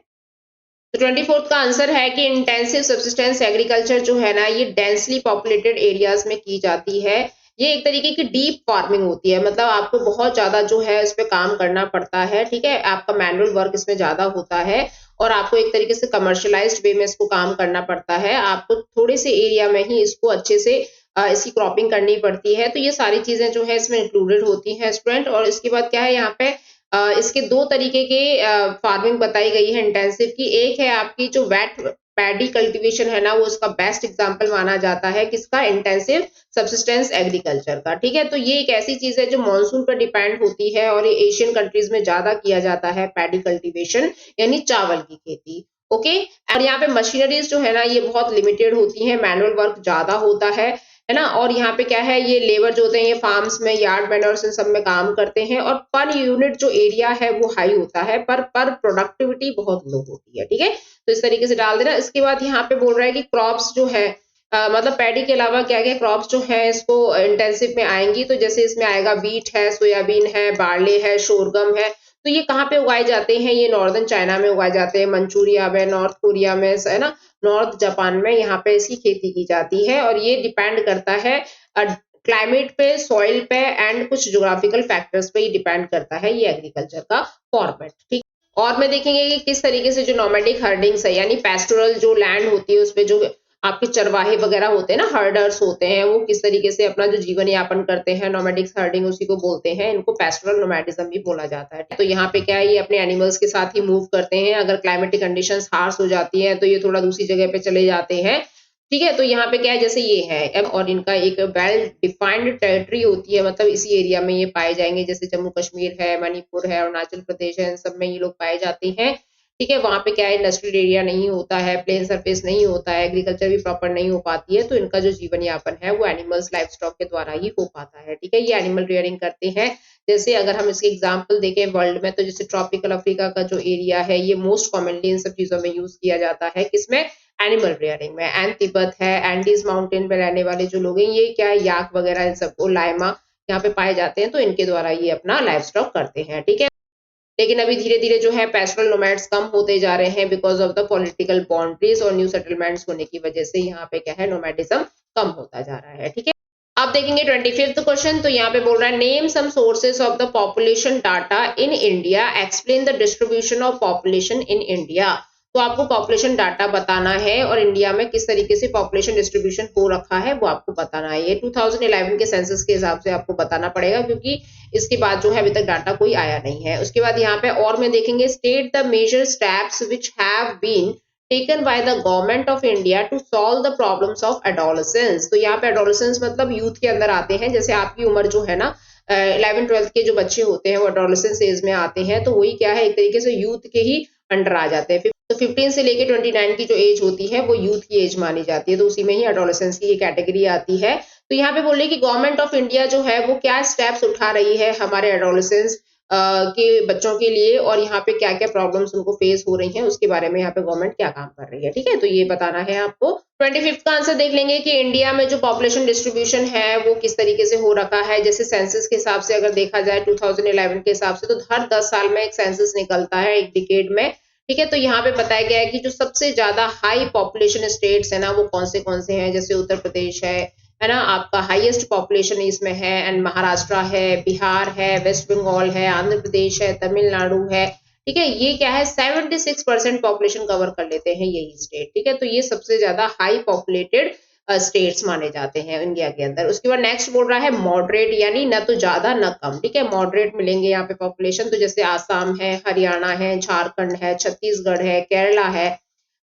तो 24th का आंसर है कि इंटेंसिव सब्सिस्टेंस एग्रीकल्चर जो है ना ये डेंसली पॉपुलेटेड एरियाज में की जाती है। ये एक तरीके की डीप फार्मिंग होती है, मतलब आपको बहुत ज्यादा जो है इस पे काम करना पड़ता है। ठीक है, आपका मैनुअल वर्क इसमें ज्यादा होता है और आपको एक तरीके से कमर्शियलाइज्ड वे में इसको काम करना पड़ता है। आपको थोड़े से एरिया में ही इसको अच्छे से इसकी क्रॉपिंग करनी पड़ती है। तो ये सारी चीजें जो है इसमें इंक्लूडेड होती हैं स्टूडेंट। और इसके बाद क्या है यहाँ पे इसके 2 तरीके के फार्मिंग बताई गई है इंटेंसिव की। एक है आपकी जो वेट पैडी कल्टीवेशन है ना, वो इसका बेस्ट एग्जांपल माना जाता है किसका, इंटेंसिव सब्सिस्टेंस एग्रीकल्चर का। ठीक है, तो ये एक ऐसी चीज है जो मॉनसून पर डिपेंड होती है और ये एशियन कंट्रीज में ज्यादा किया जाता है पैडी कल्टीवेशन, यानी चावल की खेती। ओके, और यहाँ पे मशीनरीज जो है ना ये बहुत लिमिटेड होती है, मैनुअल वर्क ज्यादा होता है ना। और यहाँ पे क्या है, ये लेबर जो होते हैं ये फार्म्स में, यार्ड मैनर्स इन सब में काम करते हैं और पर यूनिट जो एरिया है वो हाई होता है, पर प्रोडक्टिविटी बहुत लो होती है। ठीक है, तो इस तरीके से डाल देना। इसके बाद यहाँ पे बोल रहा है कि क्रॉप्स जो है मतलब पैडी के अलावा क्या क्या क्रॉप्स जो है इसको इंटेंसिव में आएंगी। तो जैसे इसमें आएगा बीट है, सोयाबीन है, बार्ले है, शोरगम है। तो ये कहाँ पे उगाए जाते हैं, ये नॉर्दर्न चाइना में उगाए जाते हैं, मंचूरिया में, नॉर्थ कोरिया में, है ना, नॉर्थ जापान में, यहाँ पे इसकी खेती की जाती है। और ये डिपेंड करता है क्लाइमेट पे, सॉइल पे एंड कुछ ज्योग्राफिकल फैक्टर्स पे ही डिपेंड करता है ये एग्रीकल्चर का फॉर्मेट। ठीक, और में देखेंगे कि किस तरीके से जो नोमैडिक हर्डिंग्स है यानी पैस्टोरल जो लैंड होती है उसपे जो आपके चरवाहे वगैरह होते हैं ना, हर्डर्स होते हैं, वो किस तरीके से अपना जो जीवन यापन करते हैं, नोमैडिक हर्डिंग उसी को बोलते हैं। इनको पैस्टोरल नोमैडिज्म भी बोला जाता है। तो यहाँ पे क्या है, ये अपने एनिमल्स के साथ ही मूव करते हैं। अगर क्लाइमेटिक कंडीशंस हार्श हो जाती है तो ये थोड़ा दूसरी जगह पे चले जाते हैं। ठीक है, तो यहाँ पे क्या है, जैसे ये है और इनका एक वेल डिफाइंड टेरिटरी होती है, मतलब इसी एरिया में ये पाए जाएंगे। जैसे जम्मू कश्मीर है, मणिपुर है, अरुणाचल प्रदेश है, इन सब में ये लोग पाए जाते हैं। ठीक है, वहां पे क्या है, इंडस्ट्रियल एरिया नहीं होता है, प्लेन सरफेस नहीं होता है, एग्रीकल्चर भी प्रॉपर नहीं हो पाती है। तो इनका जो जीवन यापन है वो एनिमल्स, लाइफ स्टॉक के द्वारा ही हो पाता है। ठीक है, ये एनिमल रियरिंग करते हैं। जैसे अगर हम इसके एग्जाम्पल देखें वर्ल्ड में, तो जैसे ट्रॉपिकल अफ्रीका का जो एरिया है ये मोस्ट कॉमनली इन सब चीजों में यूज किया जाता है, किसमें, एनिमल रियरिंग में। एंड तिब्बत है, एंडीज माउंटेन पे रहने वाले जो लोग हैं ये क्या है, याक वगैरह इन सबको, लाइमा यहाँ पे पाए जाते हैं, तो इनके द्वारा ये अपना लाइफ स्टॉक करते हैं। ठीक है, लेकिन अभी धीरे धीरे जो है पैस्टोरल नोमैड्स कम होते जा रहे हैं because of the political boundaries और न्यू सेटलमेंट्स होने की वजह से यहाँ पे क्या है, नोमैडिज्म कम होता जा रहा है। ठीक है, आप देखेंगे 25th क्वेश्चन। तो यहाँ पे बोल रहा है name some sources of the population data in India, explain the distribution of population in India. तो आपको पॉपुलेशन डाटा बताना है और इंडिया में किस तरीके से पॉपुलेशन डिस्ट्रीब्यूशन हो रखा है वो आपको बताना है। ये 2011 के सेंसस के हिसाब से आपको बताना पड़ेगा क्योंकि इसके बाद जो है अभी तक डाटा कोई आया नहीं है। उसके बाद यहाँ पे और में देखेंगे state the major steps which have been taken by the government of India to solve the problems of adolescence. तो यहाँ पे एडोलेसेंस मतलब यूथ के अंदर आते हैं, जैसे आपकी उम्र जो है ना 11-12 के जो बच्चे होते हैं वो एडोलेसेंस एज में आते हैं, तो वही क्या है एक तरीके से यूथ के ही अंडर आ जाते हैं। तो 15 से लेके 29 की जो एज होती है वो यूथ की एज मानी जाती है, तो उसी में ही एडोलेसेंस की ये कैटेगरी आती है। तो यहाँ पे बोल रहे हैं कि गवर्नमेंट ऑफ इंडिया जो है वो क्या स्टेप्स उठा रही है हमारे एडोलेसेंस के बच्चों के लिए, और यहाँ पे क्या क्या प्रॉब्लम्स उनको फेस हो रही हैं उसके बारे में यहाँ पे गवर्नमेंट क्या काम कर रही है। ठीक है, तो ये बताना है आपको। 25th का आंसर देख लेंगे कि इंडिया में जो पॉपुलेशन डिस्ट्रीब्यूशन है वो किस तरीके से हो रखा है। जैसे सेंसस के हिसाब से अगर देखा जाए 2011 के हिसाब से, तो हर 10 साल में एक सेंसस निकलता है, एक डिकेड में। ठीक है, तो यहाँ पे बताया गया है कि जो सबसे ज्यादा हाई पॉपुलेशन स्टेट्स है ना वो कौन से हैं। जैसे उत्तर प्रदेश है ना, आपका हाईएस्ट पॉपुलेशन इसमें है, एंड महाराष्ट्र है, बिहार है, वेस्ट बंगाल है, आंध्र प्रदेश है, तमिलनाडु है। ठीक है, ये क्या है 76% पॉपुलेशन कवर कर लेते हैं यही स्टेट। ठीक है, तो ये सबसे ज्यादा हाई पॉपुलेटेड स्टेट्स माने जाते हैं इंडिया के अंदर। उसके बाद नेक्स्ट बोल रहा है मॉडरेट, यानी न तो ज्यादा न कम। ठीक है, मॉडरेट मिलेंगे यहाँ पे पॉपुलेशन, तो जैसे आसाम है, हरियाणा है, झारखंड है, छत्तीसगढ़ है, केरला है,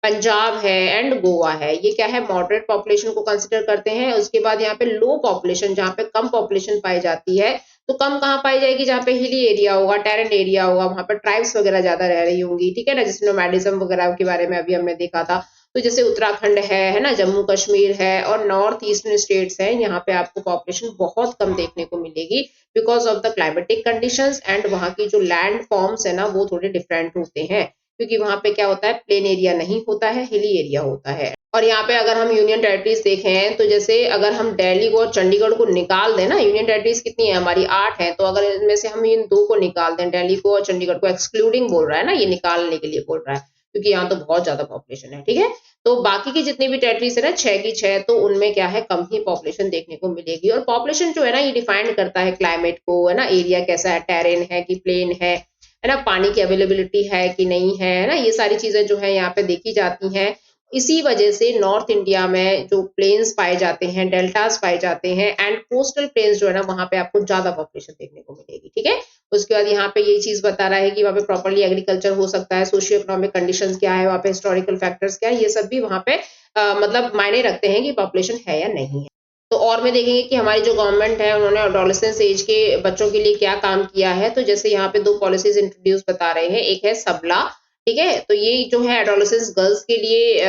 पंजाब है एंड गोवा है। ये क्या है मॉडरेट पॉपुलेशन को कंसिडर करते हैं। उसके बाद यहाँ पे लो पॉपुलेशन, जहाँ पे कम पॉपुलेशन पाई जाती है, तो कम कहाँ पाई जाएगी, जहाँ पे हिली एरिया होगा, टेरेन एरिया होगा, वहां पर ट्राइब्स वगैरह ज्यादा रह रही होंगी। ठीक है ना, जिसमें नोमैडिज्म वगैरह के बारे में अभी हमने देखा था। तो जैसे उत्तराखंड है ना, जम्मू कश्मीर है और नॉर्थ ईस्टर्न स्टेट्स हैं, यहाँ पे आपको पॉपुलेशन बहुत कम देखने को मिलेगी because of the climatic conditions, and वहाँ की जो लैंड फॉर्म्स है ना वो थोड़े डिफरेंट होते हैं, क्योंकि वहां पे क्या होता है प्लेन एरिया नहीं होता है, हिली एरिया होता है। और यहाँ पे अगर हम यूनियन टेरिटरीज देखें, तो जैसे अगर हम दिल्ली को और चंडीगढ़ को निकाल दें ना, यूनियन टेरिटरीज कितनी है हमारी 8 है, तो अगर इनमें से हम इन 2 को निकाल दें, दिल्ली को और चंडीगढ़ को एक्सक्लूडिंग बोल रहा है ना, ये निकालने के लिए बोल रहा है, क्योंकि यहाँ तो बहुत ज्यादा पॉपुलेशन है। ठीक है, तो बाकी की जितनी भी टेरिटरीज है ना 6 की 6, तो उनमें क्या है कम ही पॉपुलेशन देखने को मिलेगी। और पॉपुलेशन जो है ना ये डिफाइन करता है क्लाइमेट को, है ना, एरिया कैसा है, टेरेन है कि प्लेन है ना, पानी की अवेलेबिलिटी है कि नहीं है ना, ये सारी चीजें जो है यहाँ पे देखी जाती हैं। इसी वजह से नॉर्थ इंडिया में जो प्लेन्स पाए जाते हैं, डेल्टास पाए जाते हैं, एंड कोस्टल प्लेन्स जो है ना वहां पे आपको ज्यादा पॉपुलेशन देखने को मिलेगी। ठीक है, उसके बाद यहाँ पे ये चीज बता रहा है कि वहाँ पे प्रॉपर्ली एग्रीकल्चर हो सकता है, सोशियो इकोनॉमिक कंडीशंस क्या है, वहाँ पे हिस्टोरिकल फैक्टर्स क्या है, ये सब भी वहाँ पे मतलब मायने रखते हैं कि पॉपुलेशन है या नहीं है। तो और में देखेंगे कि हमारी जो गवर्नमेंट है उन्होंने एडोलेसेंस एज के बच्चों के लिए क्या काम किया है। तो जैसे यहाँ पे 2 पॉलिसीज इंट्रोड्यूस बता रहे हैं, एक है सबला। ठीक है, तो ये जो है एडोलेसेंस गर्ल्स के लिए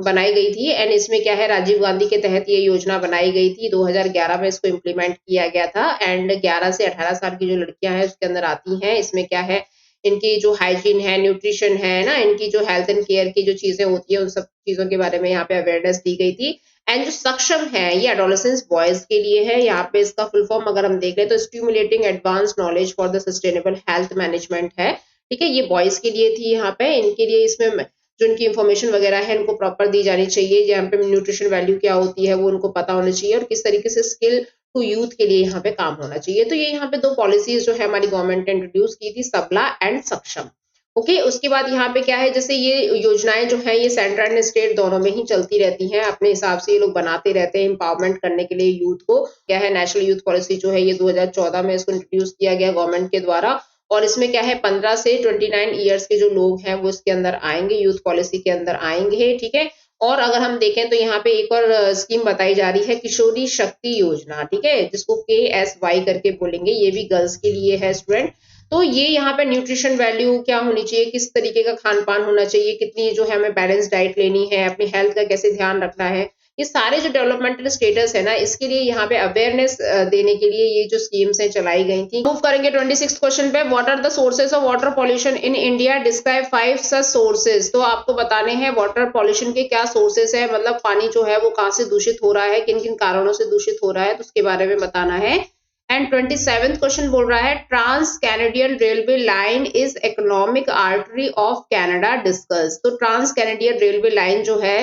बनाई गई थी, एंड इसमें क्या है राजीव गांधी के तहत ये योजना बनाई गई थी, 2011 में इसको इम्प्लीमेंट किया गया था, एंड 11 से 18 साल की जो लड़कियां हैं उसके अंदर आती हैं। इसमें क्या है इनकी जो हाइजीन है, न्यूट्रिशन है ना, इनकी जो हेल्थ एंड केयर की जो चीजें होती है उन सब चीजों के बारे में यहाँ पे अवेयरनेस दी गई थी। एंड जो सक्षम है ये एडोलेसेंस बॉयज के लिए है। यहाँ पे इसका फुल फॉर्म अगर हम देख रहे तो stimulating advance knowledge for the sustainable health management है। ठीक है, ये बॉयज के लिए थी। यहाँ पे इनके लिए इसमें जो इनकी इंफॉर्मेशन वगैरह है इनको प्रॉपर दी जानी चाहिए, यहाँ पे न्यूट्रिशन वैल्यू क्या होती है वो उनको पता होना चाहिए, और किस तरीके से स्किल टू यूथ के लिए यहाँ पे काम होना चाहिए। तो ये यहाँ पे 2 पॉलिसीज जो है हमारी गवर्नमेंट ने इंट्रोड्यूस की थी, सबला एंड सक्षम। ओके, उसके बाद यहाँ पे क्या है, जैसे ये योजनाएं जो है ये सेंटर एंड स्टेट दोनों में ही चलती रहती हैं, अपने हिसाब से ये लोग बनाते रहते हैं एम्पावरमेंट करने के लिए यूथ को। क्या है नेशनल यूथ पॉलिसी जो है ये 2014 में इसको इंट्रोड्यूस किया गया गवर्नमेंट के द्वारा, और इसमें क्या है 15 से 29 ईयर्स के जो लोग हैं वो इसके अंदर आएंगे, यूथ पॉलिसी के अंदर आएंगे। ठीक है, और अगर हम देखें तो यहाँ पे एक और स्कीम बताई जा रही है किशोरी शक्ति योजना। ठीक है, जिसको KSY करके बोलेंगे, ये भी गर्ल्स के लिए है स्टूडेंट। तो ये यहाँ पे न्यूट्रिशन वैल्यू क्या होनी चाहिए, किस तरीके का खान पान होना चाहिए, कितनी जो है हमें बैलेंस डाइट लेनी है, अपनी हेल्थ का कैसे ध्यान रखना है, ये सारे जो डेवलपमेंटल स्टेटस है ना इसके लिए यहाँ पे अवेयरनेस देने के लिए ये जो स्कीम्स है चलाई गई थी। मूव करेंगे 26 क्वेश्चन पे, what are the sources of water pollution in India, describe 5 such sources. तो आपको बताने हैं वाटर पॉल्यूशन के क्या सोर्सेज है, मतलब पानी जो है वो कहाँ से दूषित हो रहा है, किन किन कारणों से दूषित हो रहा है, तो उसके बारे में बताना है। एंड 27th क्वेश्चन बोल रहा है trans Canadian railway line is economic artery of Canada, discuss. तो ट्रांस कैनेडियन रेलवे लाइन जो है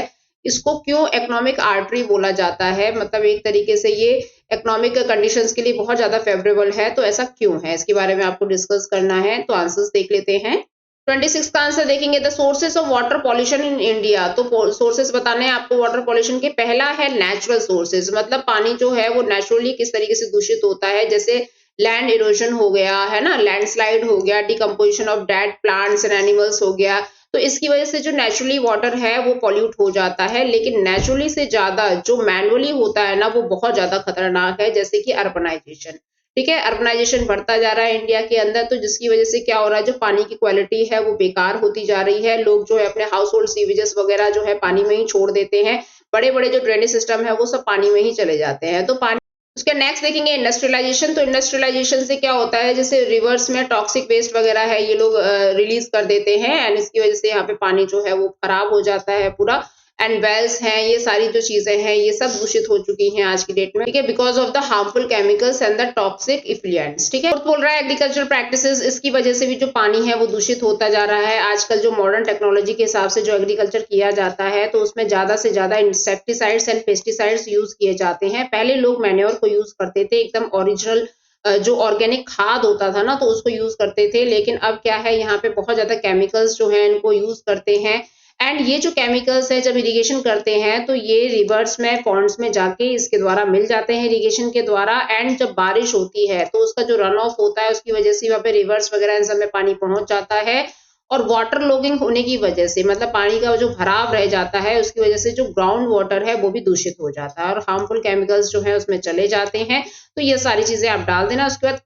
इसको क्यों इकोनॉमिक आर्टरी बोला जाता है, मतलब एक तरीके से ये इकोनॉमिक कंडीशंस के लिए बहुत ज्यादा फेवरेबल है, तो ऐसा क्यों है इसके बारे में आपको डिस्कस करना है। तो आंसर्स देख लेते हैं। 26 का आंसर देखेंगे the sources of water pollution in India. तो सोर्सेस बताने हैं आपको वाटर पॉल्यूशन के। पहला है नेचुरल सोर्सेस, मतलब पानी जो है वो नेचुरली किस तरीके से दूषित होता है, जैसे लैंड इरोजन हो गया है ना, लैंडस्लाइड हो गया, decomposition of dead plants and animals हो गया। तो इसकी वजह से जो नेचुरली वाटर है वो पॉल्यूट हो जाता है, लेकिन नेचुरली से ज्यादा जो मैनुअली होता है ना वो बहुत ज्यादा खतरनाक है, जैसे कि अर्बनाइजेशन। ठीक है, अर्बनाइजेशन बढ़ता जा रहा है इंडिया के अंदर, तो जिसकी वजह से क्या हो रहा है, जो पानी की क्वालिटी है वो बेकार होती जा रही है। लोग जो है अपने हाउस होल्ड सीवेजेस वगैरह जो है पानी में ही छोड़ देते हैं, बड़े बड़े जो ड्रेनेज सिस्टम है वो सब पानी में ही चले जाते हैं। तो पानी, उसके नेक्स्ट देखेंगे इंडस्ट्रियलाइजेशन। तो इंडस्ट्रियलाइजेशन से क्या होता है, जैसे रिवर्स में टॉक्सिक वेस्ट वगैरह है ये लोग रिलीज कर देते हैं, एंड इसकी वजह से यहाँ पे पानी जो है वो खराब हो जाता है पूरा। एंड वेल्स हैं, ये सारी जो चीजें हैं ये सब दूषित हो चुकी हैं आज की डेट में। ठीक है, because of the harmful chemicals and the toxic effluents. ठीक है, बोल रहा है एग्रीकल्चर प्रैक्टिसेस, इसकी वजह से भी जो पानी है वो दूषित होता जा रहा है। आजकल जो मॉडर्न टेक्नोलॉजी के हिसाब से जो एग्रीकल्चर किया जाता है तो उसमें ज्यादा से ज्यादा इंसेक्टिसाइड्स एंड पेस्टिसाइड्स यूज किए जाते हैं। पहले लोग मैन्योर को यूज करते थे, एकदम ओरिजिनल जो ऑर्गेनिक खाद होता था ना तो उसको यूज करते थे, लेकिन अब क्या है, यहाँ पे बहुत ज्यादा केमिकल्स जो है इनको यूज करते हैं। एंड ये जो केमिकल्स है जब इरिगेशन करते हैं तो ये रिवर्स में पॉन्ड्स में जाके इसके द्वारा मिल जाते हैं इरिगेशन के द्वारा। एंड जब बारिश होती है तो उसका जो रन ऑफ होता है उसकी वजह से वहां पे रिवर्स वगैरह इन सब में पानी पहुंच जाता है, और वाटर लॉगिंग होने की वजह से, मतलब पानी का जो भराव रह जाता है उसकी वजह से जो ग्राउंड वाटर है वो भी दूषित हो जाता है और हार्मफुल केमिकल्स जो है उसमें चले जाते हैं। तो ये सारी चीजें आप डाल देना। उसके बाद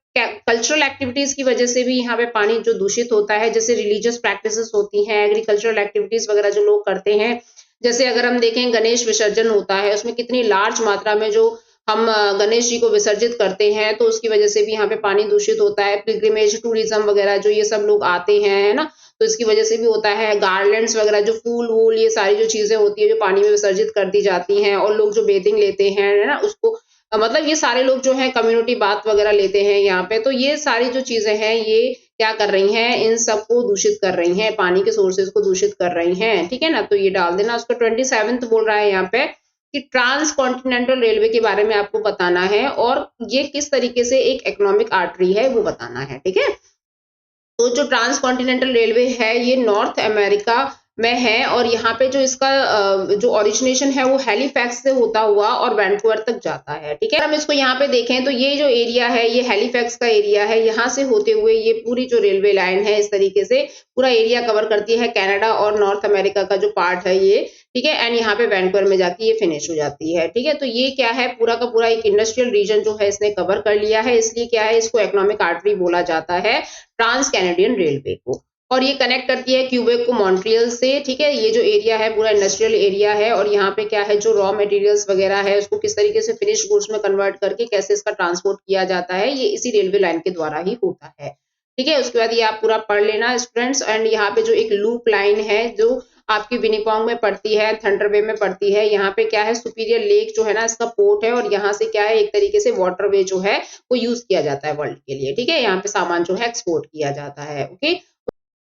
कल्चरल एक्टिविटीज की वजह से भी यहाँ पे पानी जो दूषित होता है, जैसे रिलीजियस प्रैक्टिसेस होती हैं, एग्रीकल्चरल एक्टिविटीज वगैरह जो लोग करते हैं, जैसे अगर हम देखें गणेश विसर्जन होता है, उसमें कितनी लार्ज मात्रा में जो हम गणेश जी को विसर्जित करते हैं, तो उसकी वजह से भी यहाँ पे पानी दूषित होता है। पिलग्रिमेज टूरिज्म वगैरह जो ये सब लोग आते हैं, है ना, तो इसकी वजह से भी होता है। गार्लैंड्स वगैरह जो फूल वूल ये सारी जो चीजें होती है जो पानी में विसर्जित कर दी जाती हैं, और लोग जो बेथिंग लेते हैं, है ना, उसको मतलब ये सारे लोग जो है कम्युनिटी बाथ वगैरह लेते हैं यहाँ पे, तो ये सारी जो चीजें हैं ये क्या कर रही हैं, इन सबको दूषित कर रही हैं, पानी के सोर्सेज को दूषित कर रही हैं। ठीक है ना, तो ये डाल देना। उसका 27th बोल रहा है यहाँ पे कि ट्रांस कॉन्टिनेंटल रेलवे के बारे में आपको बताना है, और ये किस तरीके से एक इकोनॉमिक आर्टरी है वो बताना है। ठीक है, तो जो ट्रांस कॉन्टिनेंटल रेलवे है ये नॉर्थ अमेरिका में है, और यहाँ पे जो इसका जो ओरिजिनेशन है वो हैलीफैक्स से होता हुआ और वैंकूवर तक जाता है। ठीक है, हम इसको यहाँ पे देखें तो ये जो एरिया है ये हैलीफैक्स का एरिया है, यहाँ से होते हुए ये पूरी जो रेलवे लाइन है इस तरीके से पूरा एरिया कवर करती है, कनाडा और नॉर्थ अमेरिका का जो पार्ट है ये। ठीक है, एंड यहाँ पे वैंकूवर में जाके ये फिनिश हो जाती है। ठीक है, तो ये क्या है, पूरा का पूरा एक इंडस्ट्रियल रीजन जो है इसने कवर कर लिया है, इसलिए क्या है, इसको इकोनॉमिक आर्टरी बोला जाता है, ट्रांस कैनेडियन रेलवे को। और ये कनेक्ट करती है क्यूबेक को मॉन्ट्रियल से। ठीक है, ये जो एरिया है पूरा इंडस्ट्रियल एरिया है, और यहाँ पे क्या है, जो रॉ मटेरियल्स वगैरह है उसको किस तरीके से फिनिश गुड्स में कन्वर्ट करके कैसे इसका ट्रांसपोर्ट किया जाता है, ये इसी रेलवे लाइन के द्वारा ही होता है। ठीक है, उसके बाद ये आप पूरा पढ़ लेना स्टूडेंट्स। एंड यहाँ पे जो एक लूप लाइन है जो आपकी विनिपोंग में पड़ती है, थंडर बे में पड़ती है, यहाँ पे क्या है, सुपीरियर लेक जो है ना इसका पोर्ट है, और यहाँ से क्या है, एक तरीके से वाटरवे जो है वो यूज किया जाता है वर्ल्ड के लिए। ठीक है, यहाँ पे सामान जो है एक्सपोर्ट किया जाता है। ओके,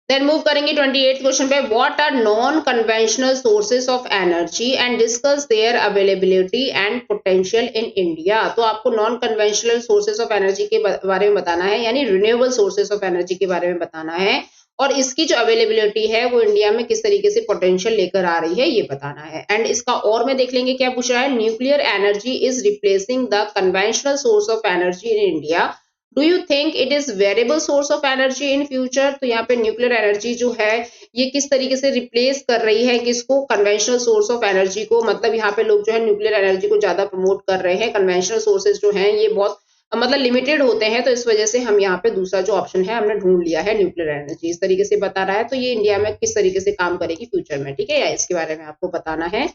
देन मूव करेंगे 28th क्वेश्चन पे, what are non conventional sources of energy and discuss their availability and potential in India. तो आपको non conventional sources of energy के बारे में बताना है, यानी रिन्यूएबल सोर्सेज ऑफ एनर्जी के बारे में बताना है, और इसकी जो अवेलेबिलिटी है वो इंडिया में किस तरीके से पोटेंशियल लेकर आ रही है ये बताना है। एंड इसका और में देख लेंगे क्या पूछ रहा है, nuclear energy is replacing the conventional source of energy in India, do you think it is variable source of energy in future. तो यहाँ पे न्यूक्लियर एनर्जी जो है ये किस तरीके से रिप्लेस कर रही है किसको, कन्वेंशनल सोर्स ऑफ एनर्जी को। मतलब यहाँ पे लोग जो है न्यूक्लियर एनर्जी को ज्यादा प्रमोट कर रहे हैं, कन्वेंशनल सोर्सेज जो हैं ये बहुत मतलब लिमिटेड होते हैं, तो इस वजह से हम यहाँ पे दूसरा जो ऑप्शन है हमने ढूंढ लिया है, न्यूक्लियर एनर्जी इस तरीके से बता रहा है। तो ये इंडिया में किस तरीके से काम करेगी फ्यूचर में, ठीक है, या इसके बारे में आपको बताना है।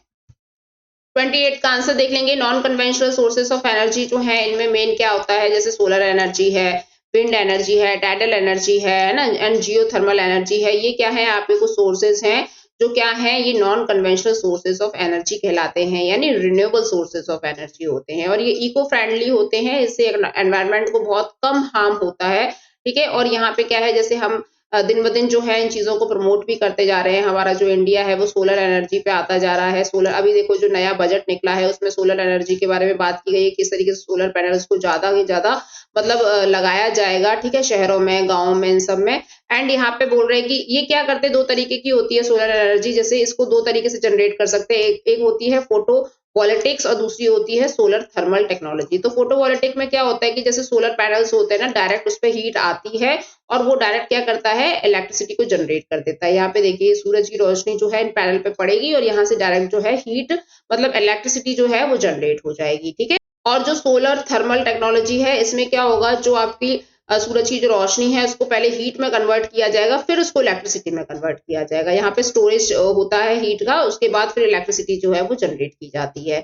28 का आंसर देख लेंगे, non conventional sources of energy जो है इनमें मेन क्या होता है, जैसे सोलर एनर्जी है, विंड एनर्जी है, टाइडल एनर्जी है ना, एंड जियोथर्मल एनर्जी है। ये क्या है, आपके कुछ सोर्सेज हैं जो क्या है, ये non conventional sources of energy कहलाते हैं, यानी रिन्यूएबल सोर्सेज ऑफ एनर्जी होते हैं, और ये इको फ्रेंडली होते हैं, इससे एनवायरनमेंट को बहुत कम हार्म होता है। ठीक है, और यहाँ पे क्या है, जैसे हम दिन ब दिन जो है इन चीजों को प्रमोट भी करते जा रहे हैं, हमारा जो इंडिया है वो सोलर एनर्जी पे आता जा रहा है। सोलर, अभी देखो जो नया बजट निकला है उसमें सोलर एनर्जी के बारे में बात की गई है, किस तरीके से सोलर पैनल्स को ज्यादा ही ज्यादा मतलब लगाया जाएगा, ठीक है, शहरों में, गाँव में, इन सब में। एंड यहाँ पे बोल रहे हैं कि ये क्या करते हैं, दो तरीके की होती है सोलर एनर्जी, जैसे इसको दो तरीके से जनरेट कर सकते हैं, एक होती है फोटो वोल्टेटिक्स और दूसरी होती है सोलर थर्मल टेक्नोलॉजी। तो फोटोवोल्टेइक में क्या होता है कि जैसे सोलर पैनल्स होते हैं ना, डायरेक्ट उस पे हीट आती है और वो डायरेक्ट क्या करता है, इलेक्ट्रिसिटी को जनरेट कर देता है। यहाँ पे देखिए सूरज की रोशनी जो है इन पैनल पे पड़ेगी और यहाँ से डायरेक्ट जो है हीट मतलब इलेक्ट्रिसिटी जो है वो जनरेट हो जाएगी, ठीक है। और जो सोलर थर्मल टेक्नोलॉजी है इसमें क्या होगा, जो आपकी सूरज की जो रोशनी है उसको पहले हीट में कन्वर्ट किया जाएगा, फिर उसको इलेक्ट्रिसिटी में कन्वर्ट किया जाएगा। यहाँ पे स्टोरेज होता है हीट का, उसके बाद फिर इलेक्ट्रिसिटी जो है वो जनरेट की जाती है।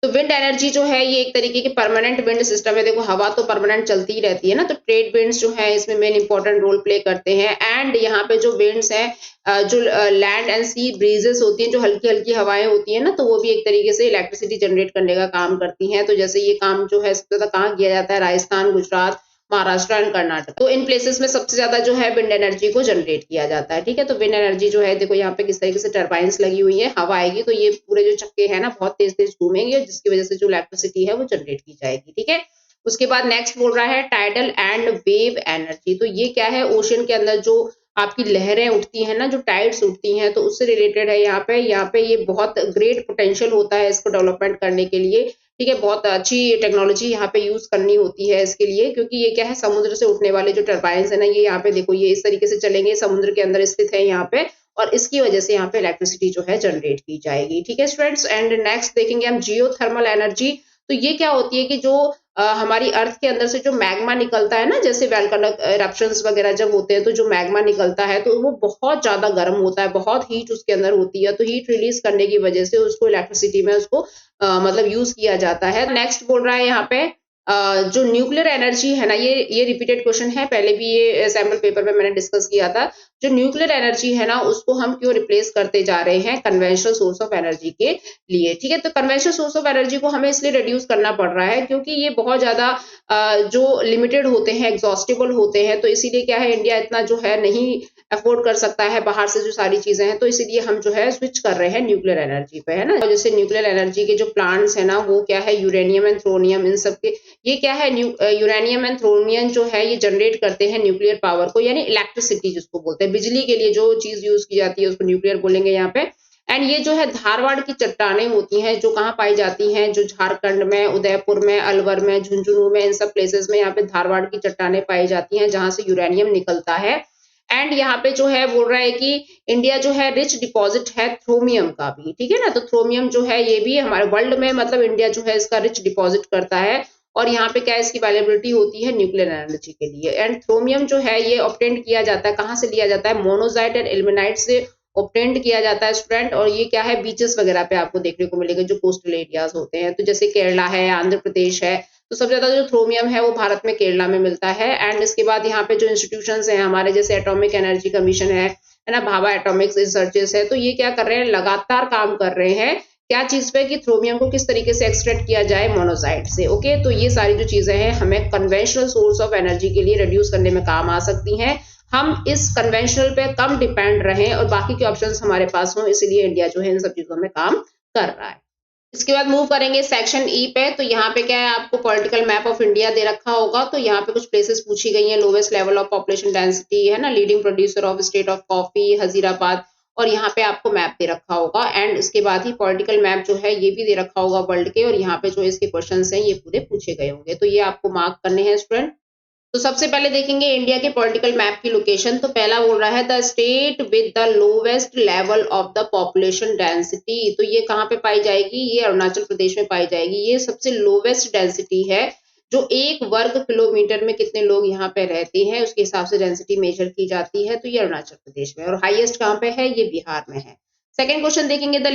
तो विंड एनर्जी जो है ये एक तरीके की परमानेंट विंड सिस्टम है। देखो हवा तो परमानेंट चलती ही रहती है ना, तो ट्रेड विंड्स जो है इसमें मेन इंपॉर्टेंट रोल प्ले करते हैं। एंड यहाँ पे जो विंड्स हैं जो लैंड एंड सी ब्रीजेस होती हैं, जो हल्की हल्की हवाएं होती हैं ना, तो वो भी एक तरीके से इलेक्ट्रिसिटी जनरेट करने का काम करती हैं। तो जैसे ये काम जो है सबसे ज्यादा कहाँ किया जाता है, राजस्थान, गुजरात, महाराष्ट्र एंड कर्नाटक। तो इन प्लेसेस में सबसे ज्यादा जो है विंड एनर्जी को जनरेट किया जाता है, ठीक है। तो विंड एनर्जी जो है देखो यहाँ पे किस तरीके से टर्बाइंस लगी हुई है, हवा आएगी तो ये पूरे जो चक्के हैं ना बहुत तेज तेज घूमेंगे, जिसकी वजह से जो इलेक्ट्रिसिटी है वो जनरेट की जाएगी, ठीक है। उसके बाद नेक्स्ट बोल रहा है टाइडल एंड वेव एनर्जी। तो ये क्या है, ओशन के अंदर जो आपकी लहरें उठती हैं ना, जो टाइड्स उठती हैं, तो उससे रिलेटेड है यहाँ पे ये बहुत ग्रेट पोटेंशियल होता है इसको डेवलपमेंट करने के लिए, ठीक है। बहुत अच्छी टेक्नोलॉजी यहाँ पे यूज करनी होती है इसके लिए, क्योंकि ये क्या है, समुद्र से उठने वाले जो टरबाइंस है ना, ये यहाँ पे देखो ये इस तरीके से चलेंगे, समुद्र के अंदर स्थित है यहाँ पे, और इसकी वजह से यहाँ पे इलेक्ट्रिसिटी जो है जनरेट की जाएगी, ठीक है स्टूडेंट्स। एंड नेक्स्ट देखेंगे हम जियोथर्मल एनर्जी। तो ये क्या होती है कि जो हमारी अर्थ के अंदर से जो मैग्मा निकलता है ना, जैसे वोल्केनिक इरप्शंस वगैरह जब होते हैं तो जो मैग्मा निकलता है तो वो बहुत ज्यादा गर्म होता है, बहुत हीट उसके अंदर होती है, तो हीट रिलीज करने की वजह से उसको इलेक्ट्रिसिटी में उसको मतलब यूज किया जाता है। नेक्स्ट बोल रहा है यहाँ पे जो न्यूक्लियर एनर्जी है ना, ये रिपीटेड क्वेश्चन है, पहले भी ये सैम्पल पेपर में मैंने डिस्कस किया था। जो न्यूक्लियर एनर्जी है ना उसको हम क्यों रिप्लेस करते जा रहे हैं कन्वेंशनल सोर्स ऑफ एनर्जी के लिए, ठीक है। तो कन्वेंशनल सोर्स ऑफ एनर्जी को हमें इसलिए रिड्यूस करना पड़ रहा है क्योंकि ये बहुत ज्यादा जो लिमिटेड होते हैं, एग्जॉस्टिबल होते हैं, तो इसीलिए क्या है, इंडिया इतना जो है नहीं अफोर्ड कर सकता है बाहर से जो सारी चीजें हैं, तो इसीलिए हम जो है स्विच कर रहे हैं न्यूक्लियर एनर्जी पे, है ना। जैसे न्यूक्लियर एनर्जी के जो प्लांट्स है ना, वो क्या है, यूरेनियम एंड थ्रोनियम, इन सब के ये क्या है, यूरेनियम एंड थ्रोनियम जो है ये जनरेट करते हैं न्यूक्लियर पावर को, यानी इलेक्ट्रिसिटी जिसको बोलते हैं, बिजली के लिए जो चीज यूज की जाती है उसको न्यूक्लियर बोलेंगे यहाँ पे। एंड ये जो है धारवाड़ की चट्टानें होती हैं, जो कहाँ पाई जाती हैं, जो झारखंड में, उदयपुर में, अलवर में, झुंझुनू में, इन सब प्लेसेस में यहाँ पे धारवाड़ की चट्टानें पाई जाती हैं जहां से यूरेनियम निकलता है। एंड यहाँ पे जो है बोल रहा है कि इंडिया जो है रिच डिपॉजिट है थ्रोमियम का भी, ठीक है ना। तो थ्रोमियम जो है ये भी हमारे वर्ल्ड में मतलब इंडिया जो है इसका रिच डिपॉजिट करता है, और यहाँ पे क्या इसकी अवेलेबिलिटी होती है न्यूक्लियर एनर्जी के लिए। एंड थ्रोमियम जो है ये ऑब्टेंड किया जाता है, कहाँ से लिया जाता है, मोनोजाइट एंड इल्मेनाइट से ऑब्टेंड किया जाता है स्टूडेंट। और ये क्या है, बीचेस वगैरह पे आपको देखने को मिलेगा, जो कोस्टल एरियाज होते हैं, तो जैसे केरला है, आंध्र प्रदेश है, तो सबसे ज्यादा जो थ्रोमियम है वो भारत में केरला में मिलता है। एंड इसके बाद यहाँ पे जो इंस्टीट्यूशंस हैं हमारे, जैसे एटॉमिक एनर्जी कमीशन है ना, भाभा एटॉमिक्स रिसर्चेस है, तो ये क्या कर रहे हैं, लगातार काम कर रहे हैं क्या चीज पे, कि थ्रोमियम को किस तरीके से एक्सट्रैक्ट किया जाए मोनोजाइट से। ओके, तो ये सारी जो चीजें हैं हमें कन्वेंशनल सोर्स ऑफ एनर्जी के लिए रिड्यूस करने में काम आ सकती हैं। हम इस कन्वेंशनल पे कम डिपेंड रहें और बाकी के ऑप्शंस हमारे पास हों, इसलिए इंडिया जो है इन सब चीजों में काम कर रहा है। इसके बाद मूव करेंगे सेक्शन ई पे। तो यहाँ पे क्या है, आपको पॉलिटिकल मैप ऑफ इंडिया दे रखा होगा, तो यहाँ पे कुछ प्लेसेस पूछी गई हैं। Lowest level of population density है ना, leading producer of state of coffee हजीराबाद, और यहाँ पे आपको मैप दे रखा होगा। एंड इसके बाद ही पॉलिटिकल मैप जो है ये भी दे रखा होगा वर्ल्ड के, और यहाँ पे जो इसके क्वेश्चन हैं ये पूरे पूछे गए होंगे, तो ये आपको मार्क करने हैं स्टूडेंट। तो सबसे पहले देखेंगे इंडिया के पॉलिटिकल मैप की लोकेशन। तो पहला बोल रहा है the state with the lowest level of the population density. तो ये कहाँ पे पाई जाएगी, ये अरुणाचल प्रदेश में पाई जाएगी। ये सबसे लोवेस्ट डेंसिटी है, जो 1 वर्ग किलोमीटर में कितने लोग यहाँ पे रहते हैं उसके हिसाब से डेंसिटी मेजर की जाती है, तो ये अरुणाचल प्रदेश में। और हाईएस्ट कहाँ पे है, ये बिहार में है। सेकेंड क्वेश्चन देखेंगे, the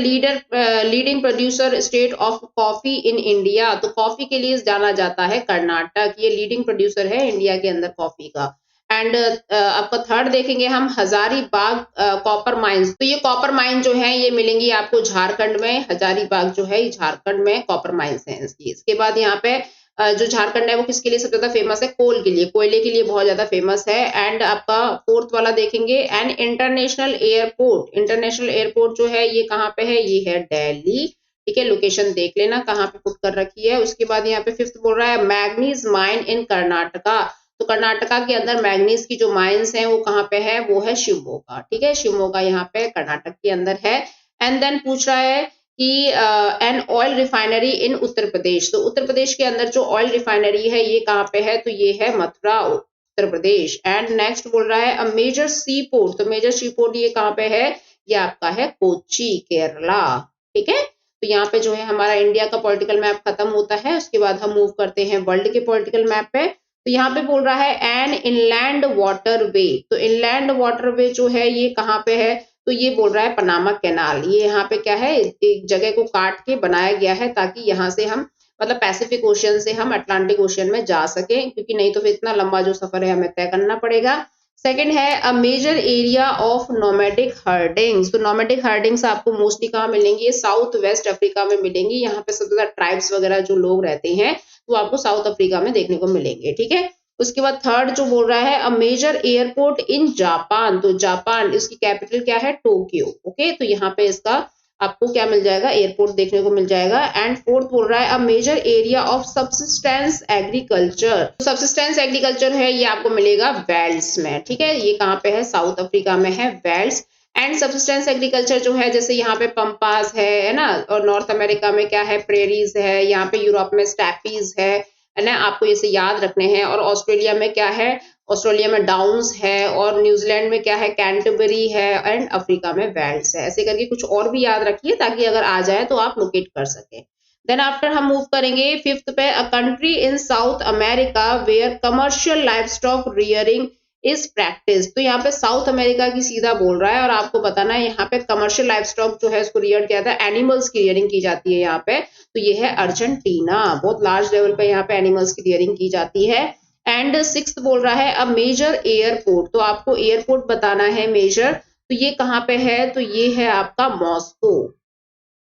leading producer state of coffee in India. तो कॉफी के लिए जाना जाता है कर्नाटक, ये लीडिंग प्रोड्यूसर है इंडिया के अंदर कॉफी का। एंड आपका थर्ड देखेंगे हम, हजारीबाग कॉपर माइंस। तो ये कॉपर माइन जो है ये मिलेंगी आपको झारखंड में, हजारीबाग जो है ये झारखंड में कॉपर माइंस है इसकी। इसके बाद यहाँ पे जो झारखंड है वो किसके लिए सबसे ज्यादा फेमस है, कोल के लिए, कोयले के लिए बहुत ज्यादा फेमस है। एंड आपका फोर्थ वाला देखेंगे, and international airport. International airport जो है ये कहाँ पे है, ये है दिल्ली, ठीक है। लोकेशन देख लेना कहाँ पे पुट कर रखी है। उसके बाद यहाँ पे फिफ्थ बोल रहा है मैग्नीज माइन इन कर्नाटका। तो कर्नाटका के अंदर मैग्नीज की जो माइंस हैं वो कहाँ पे है, वो है शिवमोगा, ठीक है। शिवमोगा यहाँ पे कर्नाटक के अंदर है। एंड देन पूछ रहा है कि एन ऑयल रिफाइनरी इन उत्तर प्रदेश। तो उत्तर प्रदेश के अंदर जो ऑयल रिफाइनरी है ये कहाँ पे है, तो ये है मथुरा उत्तर प्रदेश। एंड नेक्स्ट बोल रहा है अ मेजर सी पोर्ट, तो मेजर सी पोर्ट ये कहाँ पे है, ये आपका है कोच्चि केरला। ठीक है, तो यहाँ पे जो है हमारा इंडिया का पॉलिटिकल मैप खत्म होता है। उसके बाद हम मूव करते हैं वर्ल्ड के पॉलिटिकल मैप पे। तो यहाँ पे बोल रहा है एन इनलैंड वाटर वे, तो इनलैंड वाटर वे जो है ये कहाँ पे है, तो ये बोल रहा है पनामा कैनाल। ये यहाँ पे क्या है, एक जगह को काट के बनाया गया है ताकि यहाँ से हम मतलब पैसिफिक ओशियन से हम अटलांटिक ओशियन में जा सके, क्योंकि नहीं तो फिर इतना लंबा जो सफर है हमें तय करना पड़ेगा। सेकंड है a major area of nomadic herdings. तो नोमैडिक हर्डिंग्स आपको मोस्टली कहाँ मिलेंगी, साउथ वेस्ट अफ्रीका में मिलेंगी। यहाँ पे सबसे ज्यादा ट्राइब्स वगैरह जो लोग रहते हैं वो आपको साउथ अफ्रीका में देखने को मिलेंगे। ठीक है, उसके बाद थर्ड जो बोल रहा है a major airport in Japan, तो जापान इसकी कैपिटल क्या है, टोक्यो। ओके, तो यहाँ पे इसका आपको क्या मिल जाएगा, एयरपोर्ट देखने को मिल जाएगा। एंड फोर्थ बोल रहा है a major area of subsistence agriculture. Subsistence agriculture है ये आपको मिलेगा वेल्स में। ठीक है, ये कहाँ पे है, साउथ अफ्रीका में है वेल्स। एंड सबसिस्टेंस एग्रीकल्चर जो है जैसे यहाँ पे पंपास है ना, और नॉर्थ अमेरिका में क्या है, प्रेरीज है, यहाँ पे यूरोप में स्टैपीज है ना, आपको इसे याद रखने हैं। और ऑस्ट्रेलिया में क्या है, ऑस्ट्रेलिया में डाउन्स है, और न्यूजीलैंड में क्या है, कैंटरबरी है, एंड अफ्रीका में वेल्स है। ऐसे करके कुछ और भी याद रखिए ताकि अगर आ जाए तो आप लोकेट कर सके। देन आफ्टर हम मूव करेंगे फिफ्थ पे, a country in South America where commercial livestock rearing is practice. तो यहाँ पे साउथ अमेरिका की सीधा बोल रहा है, और आपको बताना है यहाँ पे कमर्शियल लाइवस्टॉक जो है उसको रियर किया था, एनिमल्स की रियरिंग की जाती है यहाँ पे। तो ये है अर्जेंटीना, बहुत लार्ज लेवल पे यहाँ पे एनिमल्स की रियरिंग की जाती है। एंड सिक्स्थ बोल रहा है अ मेजर एयरपोर्ट, तो आपको एयरपोर्ट बताना है मेजर, तो ये कहाँ पे है, तो ये है आपका मॉस्को।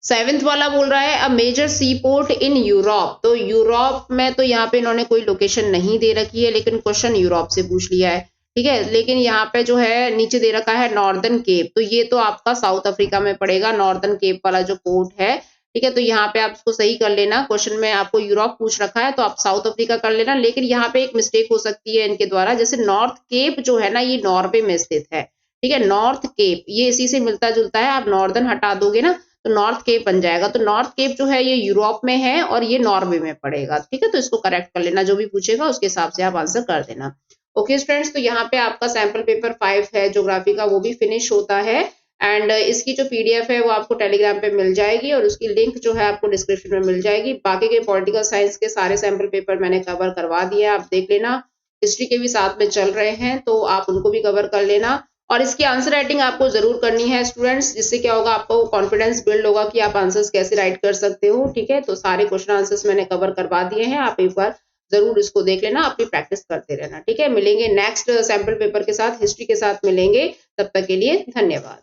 सेवेंथ वाला बोल रहा है a major sea port in Europe, तो यूरोप में तो यहाँ पे इन्होंने कोई लोकेशन नहीं दे रखी है, लेकिन क्वेश्चन यूरोप से पूछ लिया है। ठीक है, लेकिन यहाँ पे जो है नीचे दे रखा है नॉर्दर्न केप, तो ये तो आपका साउथ अफ्रीका में पड़ेगा, नॉर्दर्न केप वाला जो पोर्ट है। ठीक है, तो यहाँ पे आप इसको सही कर लेना, क्वेश्चन में आपको यूरोप पूछ रखा है तो आप साउथ अफ्रीका कर लेना। लेकिन यहाँ पे एक मिस्टेक हो सकती है इनके द्वारा, जैसे नॉर्थ केप जो है ना ये नॉर्वे में स्थित है। ठीक है, नॉर्थ केप ये इसी से मिलता जुलता है, आप नॉर्दर्न हटा दोगे ना तो नॉर्थ केप बन जाएगा। तो नॉर्थ केप जो है ये यूरोप में है और ये नॉर्वे में पड़ेगा। ठीक है, तो इसको करेक्ट कर लेना, जो भी पूछेगा उसके हिसाब से आप आंसर कर देना। ओके स्टूडेंट्स, तो यहाँ पे आपका सैंपल पेपर 5 है ज्योग्राफी का, वो भी फिनिश होता है। एंड इसकी जो पीडीएफ है वो आपको टेलीग्राम पे मिल जाएगी, और उसकी लिंक जो है आपको डिस्क्रिप्शन में मिल जाएगी। बाकी के पॉलिटिकल साइंस के सारे सैंपल पेपर मैंने कवर करवा दिए, आप देख लेना। हिस्ट्री के भी साथ में चल रहे हैं तो आप उनको भी कवर कर लेना, और इसकी आंसर राइटिंग आपको जरूर करनी है स्टूडेंट्स, जिससे क्या होगा, आपको कॉन्फिडेंस बिल्ड होगा कि आप आंसर्स कैसे राइट कर सकते हो। ठीक है, तो सारे क्वेश्चन आंसर्स मैंने कवर करवा दिए हैं, आप एक बार जरूर इसको देख लेना, अपनी प्रैक्टिस करते रहना। ठीक है, मिलेंगे नेक्स्ट सैंपल पेपर के साथ, हिस्ट्री के साथ मिलेंगे, तब तक के लिए धन्यवाद।